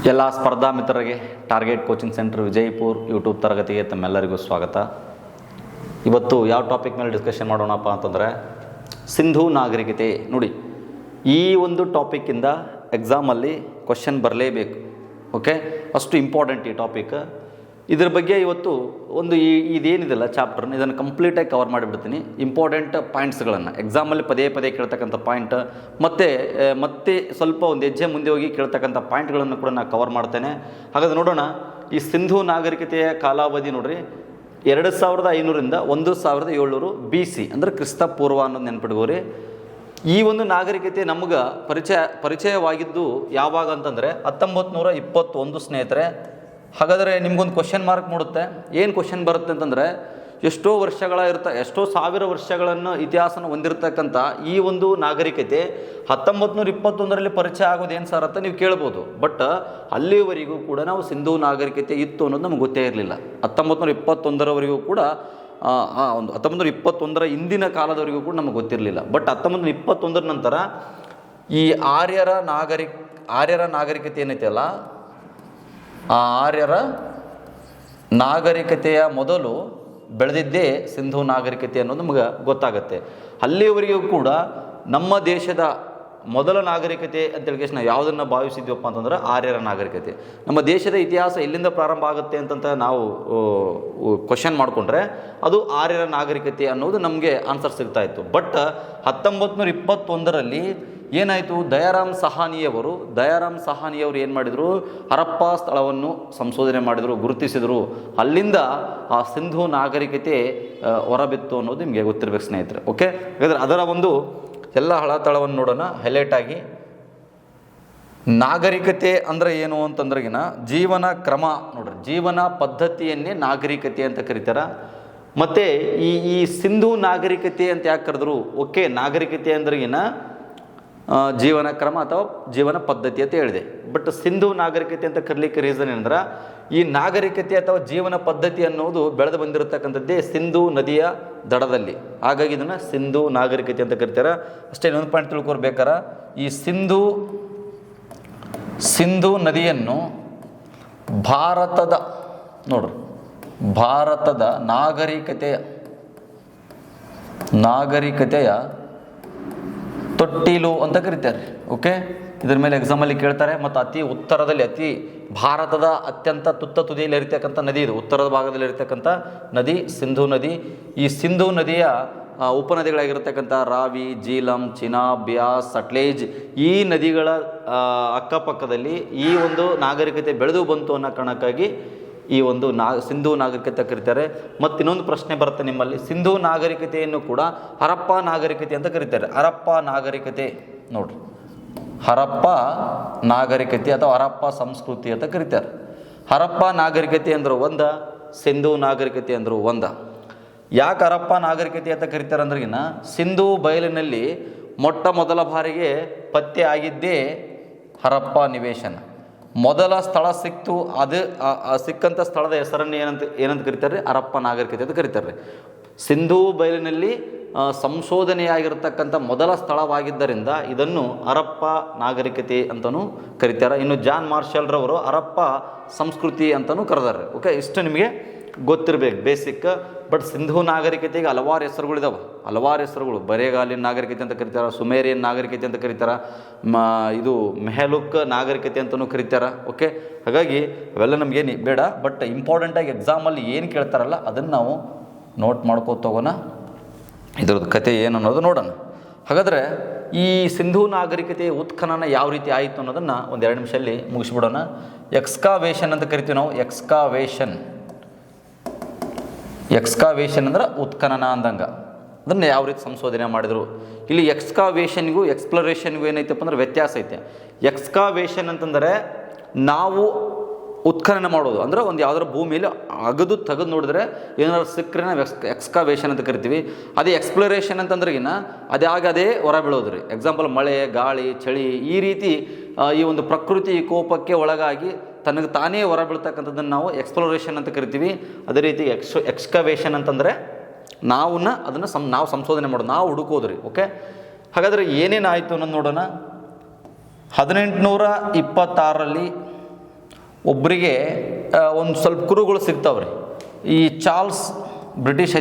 ಎಲ್ಲ ಸ್ಪರ್ಧಾ ಮಿತ್ರರಿಗೆ target coaching centre Vijayapur YouTube ತರಗತಿಗೆ ತಮ್ಮೆಲ್ಲರಿಗೂ ಸ್ವಾಗತ. ಇವತ್ತು ಯಾವ ಟಾಪಿಕ್ ಮೇಲೆ ಡಿಸ್ಕಷನ್ ಮಾಡೋಣಪ್ಪ ಅಂತಂದರೆ ಸಿಂಧೂ ನಾಗರಿಕತೆ. ನೋಡಿ, ಈ ಒಂದು ಟಾಪಿಕ್ಕಿಂದ ಎಕ್ಸಾಮಲ್ಲಿ ಕ್ವಶನ್ ಬರಲೇಬೇಕು. ಓಕೆ, ಅಷ್ಟು ಇಂಪಾರ್ಟೆಂಟ್ ಈ ಟಾಪಿಕ್. ಇದ್ರ ಬಗ್ಗೆ ಇವತ್ತು ಇದೇನಿದೆಲ್ಲ ಚಾಪ್ಟರ್ ಇದನ್ನು ಕಂಪ್ಲೀಟಾಗಿ ಕವರ್ ಮಾಡಿಬಿಡ್ತೀನಿ. ಇಂಪಾರ್ಟೆಂಟ್ ಪಾಯಿಂಟ್ಸ್ಗಳನ್ನು ಎಕ್ಸಾಮಲ್ಲಿ ಪದೇ ಪದೇ ಕೇಳ್ತಕ್ಕಂಥ ಪಾಯಿಂಟ್ ಮತ್ತೆ ಸ್ವಲ್ಪ ಒಂದು ಹೆಜ್ಜೆ ಮುಂದೆ ಹೋಗಿ ಕೇಳ್ತಕ್ಕಂಥ ಪಾಯಿಂಟ್ಗಳನ್ನು ಕೂಡ ನಾನು ಕವರ್ ಮಾಡ್ತೇನೆ. ಹಾಗಾದ್ರೆ ನೋಡೋಣ, ಈ ಸಿಂಧೂ ನಾಗರಿಕತೆಯ ಕಾಲಾವಧಿ ನೋಡ್ರಿ 2500ರಿಂದ 1700 BC ಅಂದರೆ ಕ್ರಿಸ್ತ ಪೂರ್ವ ಅನ್ನೋದು ನೆನ್ಪಿಡ್ಬೋರಿ. ಈ ಒಂದು ನಾಗರಿಕತೆ ನಮ್ಗೆ ಪರಿಚಯವಾಗಿದ್ದು ಯಾವಾಗ ಅಂತಂದರೆ 1921 ಸ್ನೇಹಿತರೆ. ಹಾಗಾದರೆ ನಿಮ್ಗೊಂದು ಕ್ವಶನ್ ಮಾರ್ಕ್ ಮೂಡುತ್ತೆ. ಏನು ಕ್ವಶನ್ ಬರುತ್ತೆ ಅಂತಂದರೆ, ಎಷ್ಟೋ ಸಾವಿರ ವರ್ಷಗಳನ್ನು ಇತಿಹಾಸನ ಹೊಂದಿರತಕ್ಕಂಥ ಈ ಒಂದು ನಾಗರಿಕತೆ 1921ರಲ್ಲಿ ಪರಿಚಯ ಆಗೋದು ಏನು ಸರ್ ಅಂತ ನೀವು ಕೇಳ್ಬೋದು. ಬಟ್ ಅಲ್ಲಿವರೆಗೂ ಕೂಡ ನಾವು ಸಿಂಧೂ ನಾಗರಿಕತೆ ಇತ್ತು ಅನ್ನೋದು ನಮ್ಗೆ ಗೊತ್ತೇ ಇರಲಿಲ್ಲ. 1921ರವರೆಗೂ ಕೂಡ 1921ರ ಹಿಂದಿನ ಕಾಲದವರೆಗೂ ಕೂಡ ನಮಗೆ ಗೊತ್ತಿರಲಿಲ್ಲ. ಬಟ್ 1921 ನಂತರ ಈ ಆರ್ಯರ ನಾಗರಿಕತೆ ಏನೈತೆ ಅಲ್ಲ, ಆ ಆರ್ಯರ ನಾಗರಿಕತೆಯ ಮೊದಲು ಬೆಳೆದಿದ್ದೇ ಸಿಂಧೂ ನಾಗರಿಕತೆ ಅನ್ನೋದು ನಮಗೆ ಗೊತ್ತಾಗುತ್ತೆ. ಅಲ್ಲಿಯವರೆಗೂ ಕೂಡ ನಮ್ಮ ದೇಶದ ಮೊದಲ ನಾಗರಿಕತೆ ಅಂತೇಳಿ ನಾವು ಯಾವುದನ್ನು ಭಾವಿಸಿದ್ವಪ್ಪ ಅಂತಂದ್ರೆ ಆರ್ಯರ ನಾಗರಿಕತೆ. ನಮ್ಮ ದೇಶದ ಇತಿಹಾಸ ಎಲ್ಲಿಂದ ಪ್ರಾರಂಭ ಆಗುತ್ತೆ ಅಂತಂತ ನಾವು ಕ್ವಶನ್ ಮಾಡಿಕೊಂಡ್ರೆ ಅದು ಆರ್ಯರ ನಾಗರಿಕತೆ ಅನ್ನೋದು ನಮಗೆ ಆನ್ಸರ್ ಸಿಗ್ತಾ ಇತ್ತು. ಬಟ್ 1921ರಲ್ಲಿ ಏನಾಯಿತು, ದಯಾರಾಮ್ ಸಹಾನಿಯವರು ಏನು ಮಾಡಿದರು, ಹರಪ್ಪ ಸ್ಥಳವನ್ನು ಸಂಶೋಧನೆ ಮಾಡಿದರು, ಗುರುತಿಸಿದರು. ಅಲ್ಲಿಂದ ಆ ಸಿಂಧೂ ನಾಗರಿಕತೆ ಹೊರಬಿತ್ತು ಅನ್ನೋದು ನಿಮಗೆ ಗೊತ್ತಿರಬೇಕು ಸ್ನೇಹಿತರೆ. ಓಕೆ, ಹಾಗಾದರೆ ಅದರ ಒಂದು ಎಲ್ಲ ಹಳತಳವನ್ನು ನೋಡೋಣ ಹೈಲೈಟ್ ಆಗಿ. ನಾಗರಿಕತೆ ಅಂದರೆ ಏನು ಅಂತಂದ್ರೆಗಿನ ಜೀವನ ಕ್ರಮ ನೋಡ್ರಿ, ಜೀವನ ಪದ್ಧತಿಯನ್ನೇ ನಾಗರಿಕತೆ ಅಂತ ಕರೀತಾರೆ. ಮತ್ತು ಈ ಸಿಂಧೂ ನಾಗರಿಕತೆ ಅಂತ ಯಾಕೆ ಕರೆದ್ರು? ಓಕೆ, ನಾಗರಿಕತೆ ಅಂದ್ರೆಗಿನ ಜೀವನ ಕ್ರಮ ಅಥವಾ ಜೀವನ ಪದ್ಧತಿ ಅಂತ ಹೇಳಿದೆ. ಬಟ್ ಸಿಂಧೂ ನಾಗರಿಕತೆ ಅಂತ ಕರೀಲಿಕ್ಕೆ ರೀಸನ್ ಏನಂದ್ರೆ, ಈ ನಾಗರಿಕತೆ ಅಥವಾ ಜೀವನ ಪದ್ಧತಿ ಅನ್ನೋದು ಬೆಳೆದು ಬಂದಿರತಕ್ಕಂಥದ್ದೇ ಸಿಂಧೂ ನದಿಯ ದಡದಲ್ಲಿ. ಹಾಗಾಗಿ ಇದನ್ನು ಸಿಂಧೂ ನಾಗರಿಕತೆ ಅಂತ ಕರೀತಾರೆ. ಅಷ್ಟೇ, ಇನ್ನೊಂದು ಪಾಯಿಂಟ್ ತಿಳ್ಕೊಳ್ಬೇಕಾರ, ಈ ಸಿಂಧೂ ನದಿಯನ್ನು ಭಾರತದ ನಾಗರಿಕತೆಯ ತೊಟ್ಟಿಲು ಅಂತ ಕರೀತಾರೆ. ಓಕೆ, ಇದ್ರ ಮೇಲೆ ಎಕ್ಸಾಮಲ್ಲಿ ಕೇಳ್ತಾರೆ. ಮತ್ತು ಭಾರತದ ಅತ್ಯಂತ ತುದಿಯಲ್ಲಿ ಇರತಕ್ಕಂಥ ನದಿ ಇದು, ಉತ್ತರದ ಭಾಗದಲ್ಲಿ ಇರತಕ್ಕಂಥ ನದಿ ಸಿಂಧೂ ನದಿ. ಈ ಸಿಂಧೂ ನದಿಯ ಉಪನದಿಗಳಾಗಿರ್ತಕ್ಕಂಥ ರಾವಿ, ಜೀಲಂ, ಚಿನಾಬ್, ಬ್ಯಾಸ್, ಸಟ್ಲೇಜ್ ಈ ನದಿಗಳ ಅಕ್ಕಪಕ್ಕದಲ್ಲಿ ಈ ಒಂದು ನಾಗರಿಕತೆ ಬೆಳೆದು ಬಂತು ಅನ್ನೋ ಕಾರಣಕ್ಕಾಗಿ ಈ ಒಂದು ಸಿಂಧೂ ನಾಗರಿಕತೆ ಕರೀತಾರೆ. ಮತ್ತು ಇನ್ನೊಂದು ಪ್ರಶ್ನೆ ಬರುತ್ತೆ ನಿಮ್ಮಲ್ಲಿ, ಸಿಂಧೂ ನಾಗರಿಕತೆಯನ್ನು ಕೂಡ ಹರಪ್ಪ ನಾಗರಿಕತೆ ಅಂತ ಕರೀತಾರೆ. ಹರಪ್ಪ ನಾಗರಿಕತೆ ನೋಡ್ರಿ, ಹರಪ್ಪ ನಾಗರಿಕತೆ ಅಥವಾ ಹರಪ್ಪ ಸಂಸ್ಕೃತಿ ಅಂತ ಕರೀತಾರೆ. ಹರಪ್ಪ ನಾಗರಿಕತೆ ಅಂದರು ಒಂದ, ಸಿಂಧೂ ನಾಗರಿಕತೆ ಅಂದರು ಒಂದ. ಯಾಕೆ ಹರಪ್ಪ ನಾಗರಿಕತೆ ಅಂತ ಕರೀತಾರೆ ಅಂದ್ರಿಗಿನ, ಸಿಂಧೂ ಬಯಲಿನಲ್ಲಿ ಮೊದಲ ಬಾರಿಗೆ ಪತ್ತೆ ಆಗಿದ್ದೇ ಹರಪ್ಪ ನಿವೇಶನ. ಮೊದಲ ಸ್ಥಳ ಸಿಕ್ತು, ಸಿಕ್ಕಂಥ ಸ್ಥಳದ ಹೆಸರನ್ನು ಏನಂತ ಕರೀತಾರೆ? ಹರಪ್ಪ ನಾಗರಿಕತೆ ಅಂತ ಕರೀತಾರೆ. ಸಿಂಧೂ ಬಯಲಿನಲ್ಲಿ ಸಂಶೋಧನೆಯಾಗಿರ್ತಕ್ಕಂಥ ಮೊದಲ ಸ್ಥಳವಾಗಿದ್ದರಿಂದ ಇದನ್ನು ಹರಪ್ಪ ನಾಗರಿಕತೆ ಅಂತಲೂ ಕರೀತಾರೆ. ಇನ್ನು ಜಾನ್ ಮಾರ್ಷಲ್ರವರು ಹರಪ್ಪ ಸಂಸ್ಕೃತಿ ಅಂತಲೂ ಕರೆದಾರೆ. ಓಕೆ, ಇಷ್ಟು ನಿಮಗೆ ಗೊತ್ತಿರಬೇಕು ಬೇಸಿಕ್. ಬಟ್ ಸಿಂಧೂ ನಾಗರಿಕತೆಗೆ ಹಲವಾರು ಹೆಸರುಗಳು. ಬರೇಗಾಲಿನ ನಾಗರಿಕತೆ ಅಂತ ಕರೀತಾರೆ, ಸುಮೇರಿಯನ್ ನಾಗರಿಕತೆ ಅಂತ ಕರೀತಾರೆ, ಇದು ಮೆಹಲುಕ್ ನಾಗರಿಕತೆ ಅಂತಲೂ ಕರೀತಾರೆ. ಓಕೆ, ಹಾಗಾಗಿ ಅವೆಲ್ಲ ನಮಗೇನು ಬೇಡ. ಬಟ್ ಇಂಪಾರ್ಟೆಂಟಾಗಿ ಎಕ್ಸಾಮಲ್ಲಿ ಏನು ಕೇಳ್ತಾರಲ್ಲ ಅದನ್ನು ನಾವು ನೋಟ್ ಮಾಡ್ಕೋತ ಹೋಗೋಣ. ಇದ್ರದ್ದು ಕತೆ ಏನು ಅನ್ನೋದು ನೋಡೋಣ. ಹಾಗಾದರೆ ಈ ಸಿಂಧೂ ನಾಗರಿಕತೆಯ ಉತ್ಖನನ ಯಾವ ರೀತಿ ಆಯಿತು ಅನ್ನೋದನ್ನು ಒಂದು 2 ನಿಮಿಷದಲ್ಲಿ ಮುಗಿಸ್ಬಿಡೋಣ. ಎಕ್ಸ್ಕಾವೇಷನ್ ಅಂತ ಕರಿತೀವಿ ನಾವು. ಎಕ್ಸ್ಕಾವೇಷನ್ ಅಂದ್ರೆ ಉತ್ಖನನ ಅಂದಂಗೆ. ಅದನ್ನು ಯಾವ ರೀತಿ ಸಂಶೋಧನೆ ಮಾಡಿದರು. ಇಲ್ಲಿ ಎಕ್ಸ್ಕಾವೇಷನ್ಗೂ ಎಕ್ಸ್ಪ್ಲರೇಷನ್ಗೂ ಏನೈತಪ್ಪ ಅಂದ್ರೆ ವ್ಯತ್ಯಾಸ ಐತೆ. ಎಕ್ಸ್ಕಾವೇಷನ್ ಅಂತಂದರೆ ನಾವು ಉತ್ಖನನ ಮಾಡೋದು, ಅಂದರೆ ಒಂದು ಯಾವುದರ ಭೂಮಿಯಲ್ಲಿ ತೆಗೆದು ನೋಡಿದ್ರೆ ಏನಾದ್ರು ಸಿಕ್ಕರೆ ನಾವು ಎಕ್ಸ್ಕಾವೇಷನ್ ಅಂತ ಕರಿತೀವಿ. ಅದೇ ಎಕ್ಸ್ಪ್ಲರೇಷನ್ ಅಂತಂದ್ರೆಗಿನ ಅದೇ ಹೊರ ಬೀಳೋದು ರೀ. ಎಕ್ಸಾಂಪಲ್ ಮಳೆ, ಗಾಳಿ, ಚಳಿ ಈ ರೀತಿ ಈ ಒಂದು ಪ್ರಕೃತಿ ಕೋಪಕ್ಕೆ ಒಳಗಾಗಿ ತನಗೆ ತಾನೇ ಹೊರ ಬೀಳ್ತಕ್ಕಂಥದ್ದನ್ನು ನಾವು ಎಕ್ಸ್ಪ್ಲೋರೇಷನ್ ಅಂತ ಕರಿತೀವಿ. ಅದೇ ರೀತಿ ಎಕ್ಸ್ಕವೇಷನ್ ಅಂತಂದರೆ ನಾವು ಸಂಶೋಧನೆ ಮಾಡೋದು, ನಾವು ಹುಡುಕೋದು ರೀ. ಓಕೆ, ಹಾಗಾದರೆ ಏನೇನಾಯಿತು ಅನ್ನೋದು ನೋಡೋಣ. 1826ರಲ್ಲಿ ಒಬ್ಬರಿಗೆ ಒಂದು ಸ್ವಲ್ಪ ಕುರುಗಳು ಸಿಗ್ತಾವ್ರಿ. ಈ ಚಾರ್ಲ್ಸ್ ಬ್ರಿಟಿಷ್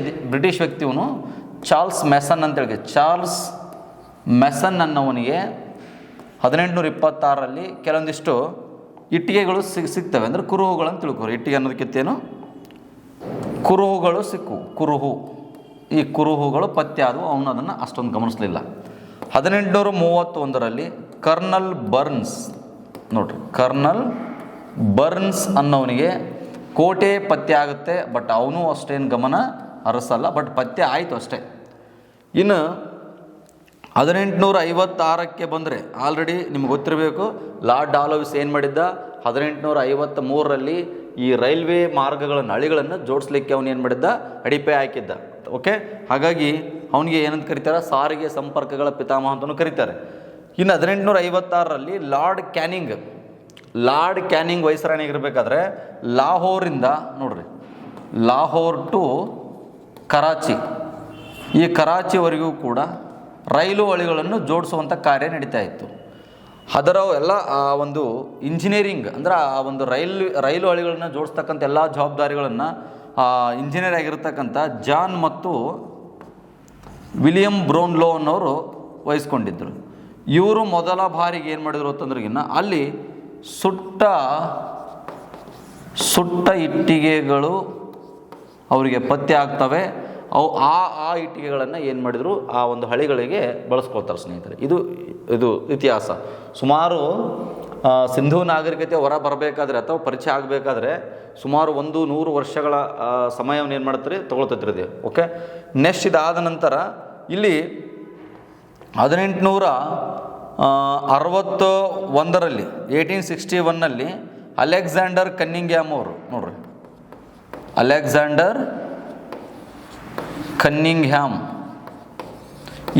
ವ್ಯಕ್ತಿಯವನು ಚಾರ್ಲ್ಸ್ ಮೆಸನ್ ಅಂತೇಳಿ, ಚಾರ್ಲ್ಸ್ ಮೆಸನ್ ಅನ್ನೋವನಿಗೆ 1826ರಲ್ಲಿ ಕೆಲವೊಂದಿಷ್ಟು ಇಟ್ಟಿಗೆಗಳು ಸಿಗ್ತವೆ. ಅಂದರೆ ಕುರುಹುಗಳನ್ನು ತಿಳ್ಕೊರಿ. ಇಟ್ಟಿಗೆ ಅನ್ನೋದಕ್ಕಿಂತೇನು ಕುರುಹುಗಳು ಕುರುಹು. ಈ ಕುರುಹುಗಳು ಪತ್ತೆ ಆದವು. ಅವನು ಅದನ್ನು ಅಷ್ಟೊಂದು ಗಮನಿಸಲಿಲ್ಲ. 1831ರಲ್ಲಿ ಕರ್ನಲ್ ಬರ್ನ್ಸ್, ನೋಡ್ರಿ, ಕರ್ನಲ್ ಬರ್ನ್ಸ್ ಅನ್ನೋವನಿಗೆ ಕೋಟೆ ಪತ್ತೆ ಆಗುತ್ತೆ. ಬಟ್ ಅವನು ಅಷ್ಟೇನು ಗಮನ ಹರಿಸಲ್ಲ, ಬಟ್ ಪತ್ತೆ ಆಯಿತು ಅಷ್ಟೇ. ಇನ್ನು 1856ಕ್ಕೆ ಬಂದರೆ ಆಲ್ರೆಡಿ ನಿಮ್ಗೆ ಗೊತ್ತಿರಬೇಕು, ಲಾರ್ಡ್ ಡಾಲೌಸ್ ಏನು ಮಾಡಿದ್ದ, 1853ರಲ್ಲಿ ಈ ರೈಲ್ವೆ ಮಾರ್ಗಗಳನ್ನು, ಹಳಿಗಳನ್ನು ಜೋಡಿಸ್ಲಿಕ್ಕೆ ಅವನು ಏನು ಮಾಡಿದ್ದ, ಅಡಿಪಾಯ ಹಾಕಿದ್ದ. ಓಕೆ, ಹಾಗಾಗಿ ಅವನಿಗೆ ಏನಂತ ಕರೀತಾರೆ, ಸಾರಿಗೆ ಸಂಪರ್ಕಗಳ ಪಿತಾಮಹ ಅಂತಲೂ ಕರೀತಾರೆ. ಇನ್ನು 1856ರಲ್ಲಿ ಲಾರ್ಡ್ ಕ್ಯಾನಿಂಗ್ ವೈಸರಾಣಿಗಿರಬೇಕಾದ್ರೆ ಲಾಹೋರಿಂದ, ನೋಡ್ರಿ, ಲಾಹೋರ್ ಟು ಕರಾಚಿ, ಈ ಕರಾಚಿವರೆಗೂ ಕೂಡ ರೈಲು ಹಳಿಗಳನ್ನು ಜೋಡಿಸುವಂಥ ಕಾರ್ಯ ನಡೀತಾ ಇತ್ತು. ಅದರ ಎಲ್ಲ ಆ ಒಂದು ಇಂಜಿನಿಯರಿಂಗ್, ಅಂದರೆ ಆ ಒಂದು ರೈಲು ಹಳಿಗಳನ್ನು ಜೋಡಿಸ್ತಕ್ಕಂಥ ಎಲ್ಲ ಜವಾಬ್ದಾರಿಗಳನ್ನು ಇಂಜಿನಿಯರ್ ಆಗಿರ್ತಕ್ಕಂಥ ಜಾನ್ ಮತ್ತು ವಿಲಿಯಂ ಬ್ರೌನ್ಲೋ ಅನ್ನೋರು ವಹಿಸ್ಕೊಂಡಿದ್ದರು. ಇವರು ಮೊದಲ ಬಾರಿಗೆ ಏನು ಮಾಡಿದ್ರು ಅಂತಂದ್ರಿಗಿನ್ನ ಅಲ್ಲಿ ಸುಟ್ಟ ಇಟ್ಟಿಗೆಗಳು ಅವರಿಗೆ ಪತ್ತೆ ಆಗ್ತವೆ. ಅವು ಆ ಇಟ್ಟಿಗೆಗಳನ್ನು ಏನು ಮಾಡಿದರು, ಆ ಒಂದು ಹಳಿಗಳಿಗೆ ಬಳಸ್ಕೊಳ್ತಾರೆ ಸ್ನೇಹಿತರೆ. ಇದು ಇತಿಹಾಸ. ಸುಮಾರು ಸಿಂಧೂ ನಾಗರಿಕತೆ ಹೊರ ಬರಬೇಕಾದ್ರೆ ಅಥವಾ ಪರಿಚಯ ಆಗಬೇಕಾದ್ರೆ ಸುಮಾರು 100 ವರ್ಷಗಳ ಸಮಯವನ್ನು ಏನು ಮಾಡ್ತಾರೆ, ತೊಗೊಳ್ತೈತ್ರಿ. ಓಕೆ, ನೆಕ್ಸ್ಟ್ ಇದಾದ ನಂತರ ಇಲ್ಲಿ 1861ರಲ್ಲಿ 1861ನಲ್ಲಿ ಅಲೆಕ್ಸಾಂಡರ್ ಕನ್ನಿಂಗ್ಹ್ಯಾಮ್ ಅವರು, ನೋಡ್ರಿ, ಅಲೆಕ್ಸಾಂಡರ್ ಕನ್ನಿಂಗ್ಹ್ಯಾಮ್.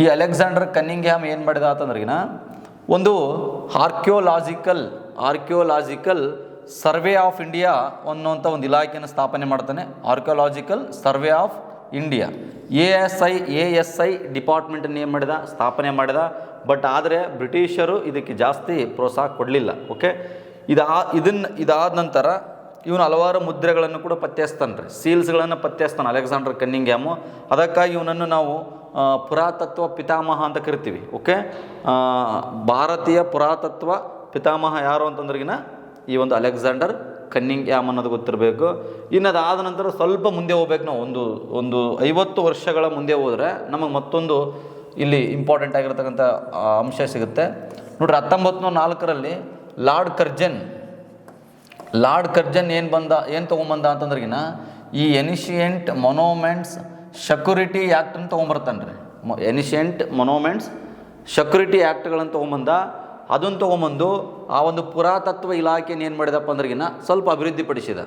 ಈ ಅಲೆಕ್ಸಾಂಡರ್ ಕನ್ನಿಂಗ್ಹ್ಯಾಮ್ ಏನು ಮಾಡಿದ ಅಂತಂದ್ರಿಗಿನ ಒಂದು ಆರ್ಕಿಯೋಲಾಜಿಕಲ್ ಸರ್ವೆ ಆಫ್ ಇಂಡಿಯಾ ಅನ್ನುವಂಥ ಒಂದು ಇಲಾಖೆಯನ್ನು ಸ್ಥಾಪನೆ ಮಾಡ್ತಾನೆ. Archaeological survey of India, ASI ಡಿಪಾರ್ಟ್ಮೆಂಟನ್ನು ಏನು ಮಾಡಿದ, ಸ್ಥಾಪನೆ ಮಾಡಿದ. ಬಟ್ ಆದರೆ ಬ್ರಿಟಿಷರು ಇದಕ್ಕೆ ಜಾಸ್ತಿ ಪ್ರೋತ್ಸಾಹ ಕೊಡಲಿಲ್ಲ. ಓಕೆ, ಇದಾದ ನಂತರ ಇವನು ಹಲವಾರು ಮುದ್ರೆಗಳನ್ನು ಕೂಡ ಪತ್ತೆ ಹಚ್ತಾನೆ ರೀ, ಸೀಲ್ಸ್ಗಳನ್ನು ಪತ್ತೆ ಹಚ್ತಾನೆ ಅಲೆಕ್ಸಾಂಡರ್ ಕನ್ನಿಂಗ್ಹ್ಯಾಮು. ಅದಕ್ಕಾಗಿ ಇವನನ್ನು ನಾವು ಪುರಾತತ್ವ ಪಿತಾಮಹ ಅಂತ ಕರಿತೀವಿ. ಓಕೆ, ಭಾರತೀಯ ಪುರಾತತ್ವ ಪಿತಾಮಹ ಯಾರು ಅಂತಂದ್ರಿಗಿನ ಈ ಒಂದು ಅಲೆಕ್ಸಾಂಡರ್ ಕನ್ನಿಂಗ್ಹ್ಯಾಮ್ ಅನ್ನೋದು ಗೊತ್ತಿರಬೇಕು. ಇನ್ನು ಅದಾದ ನಂತರ ಸ್ವಲ್ಪ ಮುಂದೆ ಹೋಗ್ಬೇಕು ನಾವು, ಒಂದು 50 ವರ್ಷಗಳ ಮುಂದೆ ಹೋದರೆ ನಮಗೆ ಮತ್ತೊಂದು ಇಲ್ಲಿ ಇಂಪಾರ್ಟೆಂಟ್ ಆಗಿರ್ತಕ್ಕಂಥ ಅಂಶ ಸಿಗುತ್ತೆ. ನೋಡ್ರಿ, 1904ರಲ್ಲಿ ಲಾರ್ಡ್ ಕರ್ಜನ್ ಏನು ತೊಗೊಂಬಂದ ಅಂತಂದ್ರಿಗಿನ ಈ ಎನಿಷಿಯೆಂಟ್ ಮೊನೋಮೆಂಟ್ಸ್ ಸೆಕ್ಯೂರಿಟಿ ಆ್ಯಕ್ಟನ್ನು ತೊಗೊಂಬರ್ತಾನೆ ರೀ. ಎನಿಷಿಯೆಂಟ್ ಮೊನೋಮೆಂಟ್ಸ್ ಸೆಕ್ಯೂರಿಟಿ ಆ್ಯಕ್ಟ್ಗಳನ್ನು ತೊಗೊಂಬಂದ. ಅದನ್ನು ತೊಗೊಂಬಂದು ಆ ಒಂದು ಪುರಾತತ್ವ ಇಲಾಖೆಯನ್ನು ಏನು ಮಾಡಿದಪ್ಪ ಅಂದ್ರಿಗಿನ ಸ್ವಲ್ಪ ಅಭಿವೃದ್ಧಿಪಡಿಸಿದ.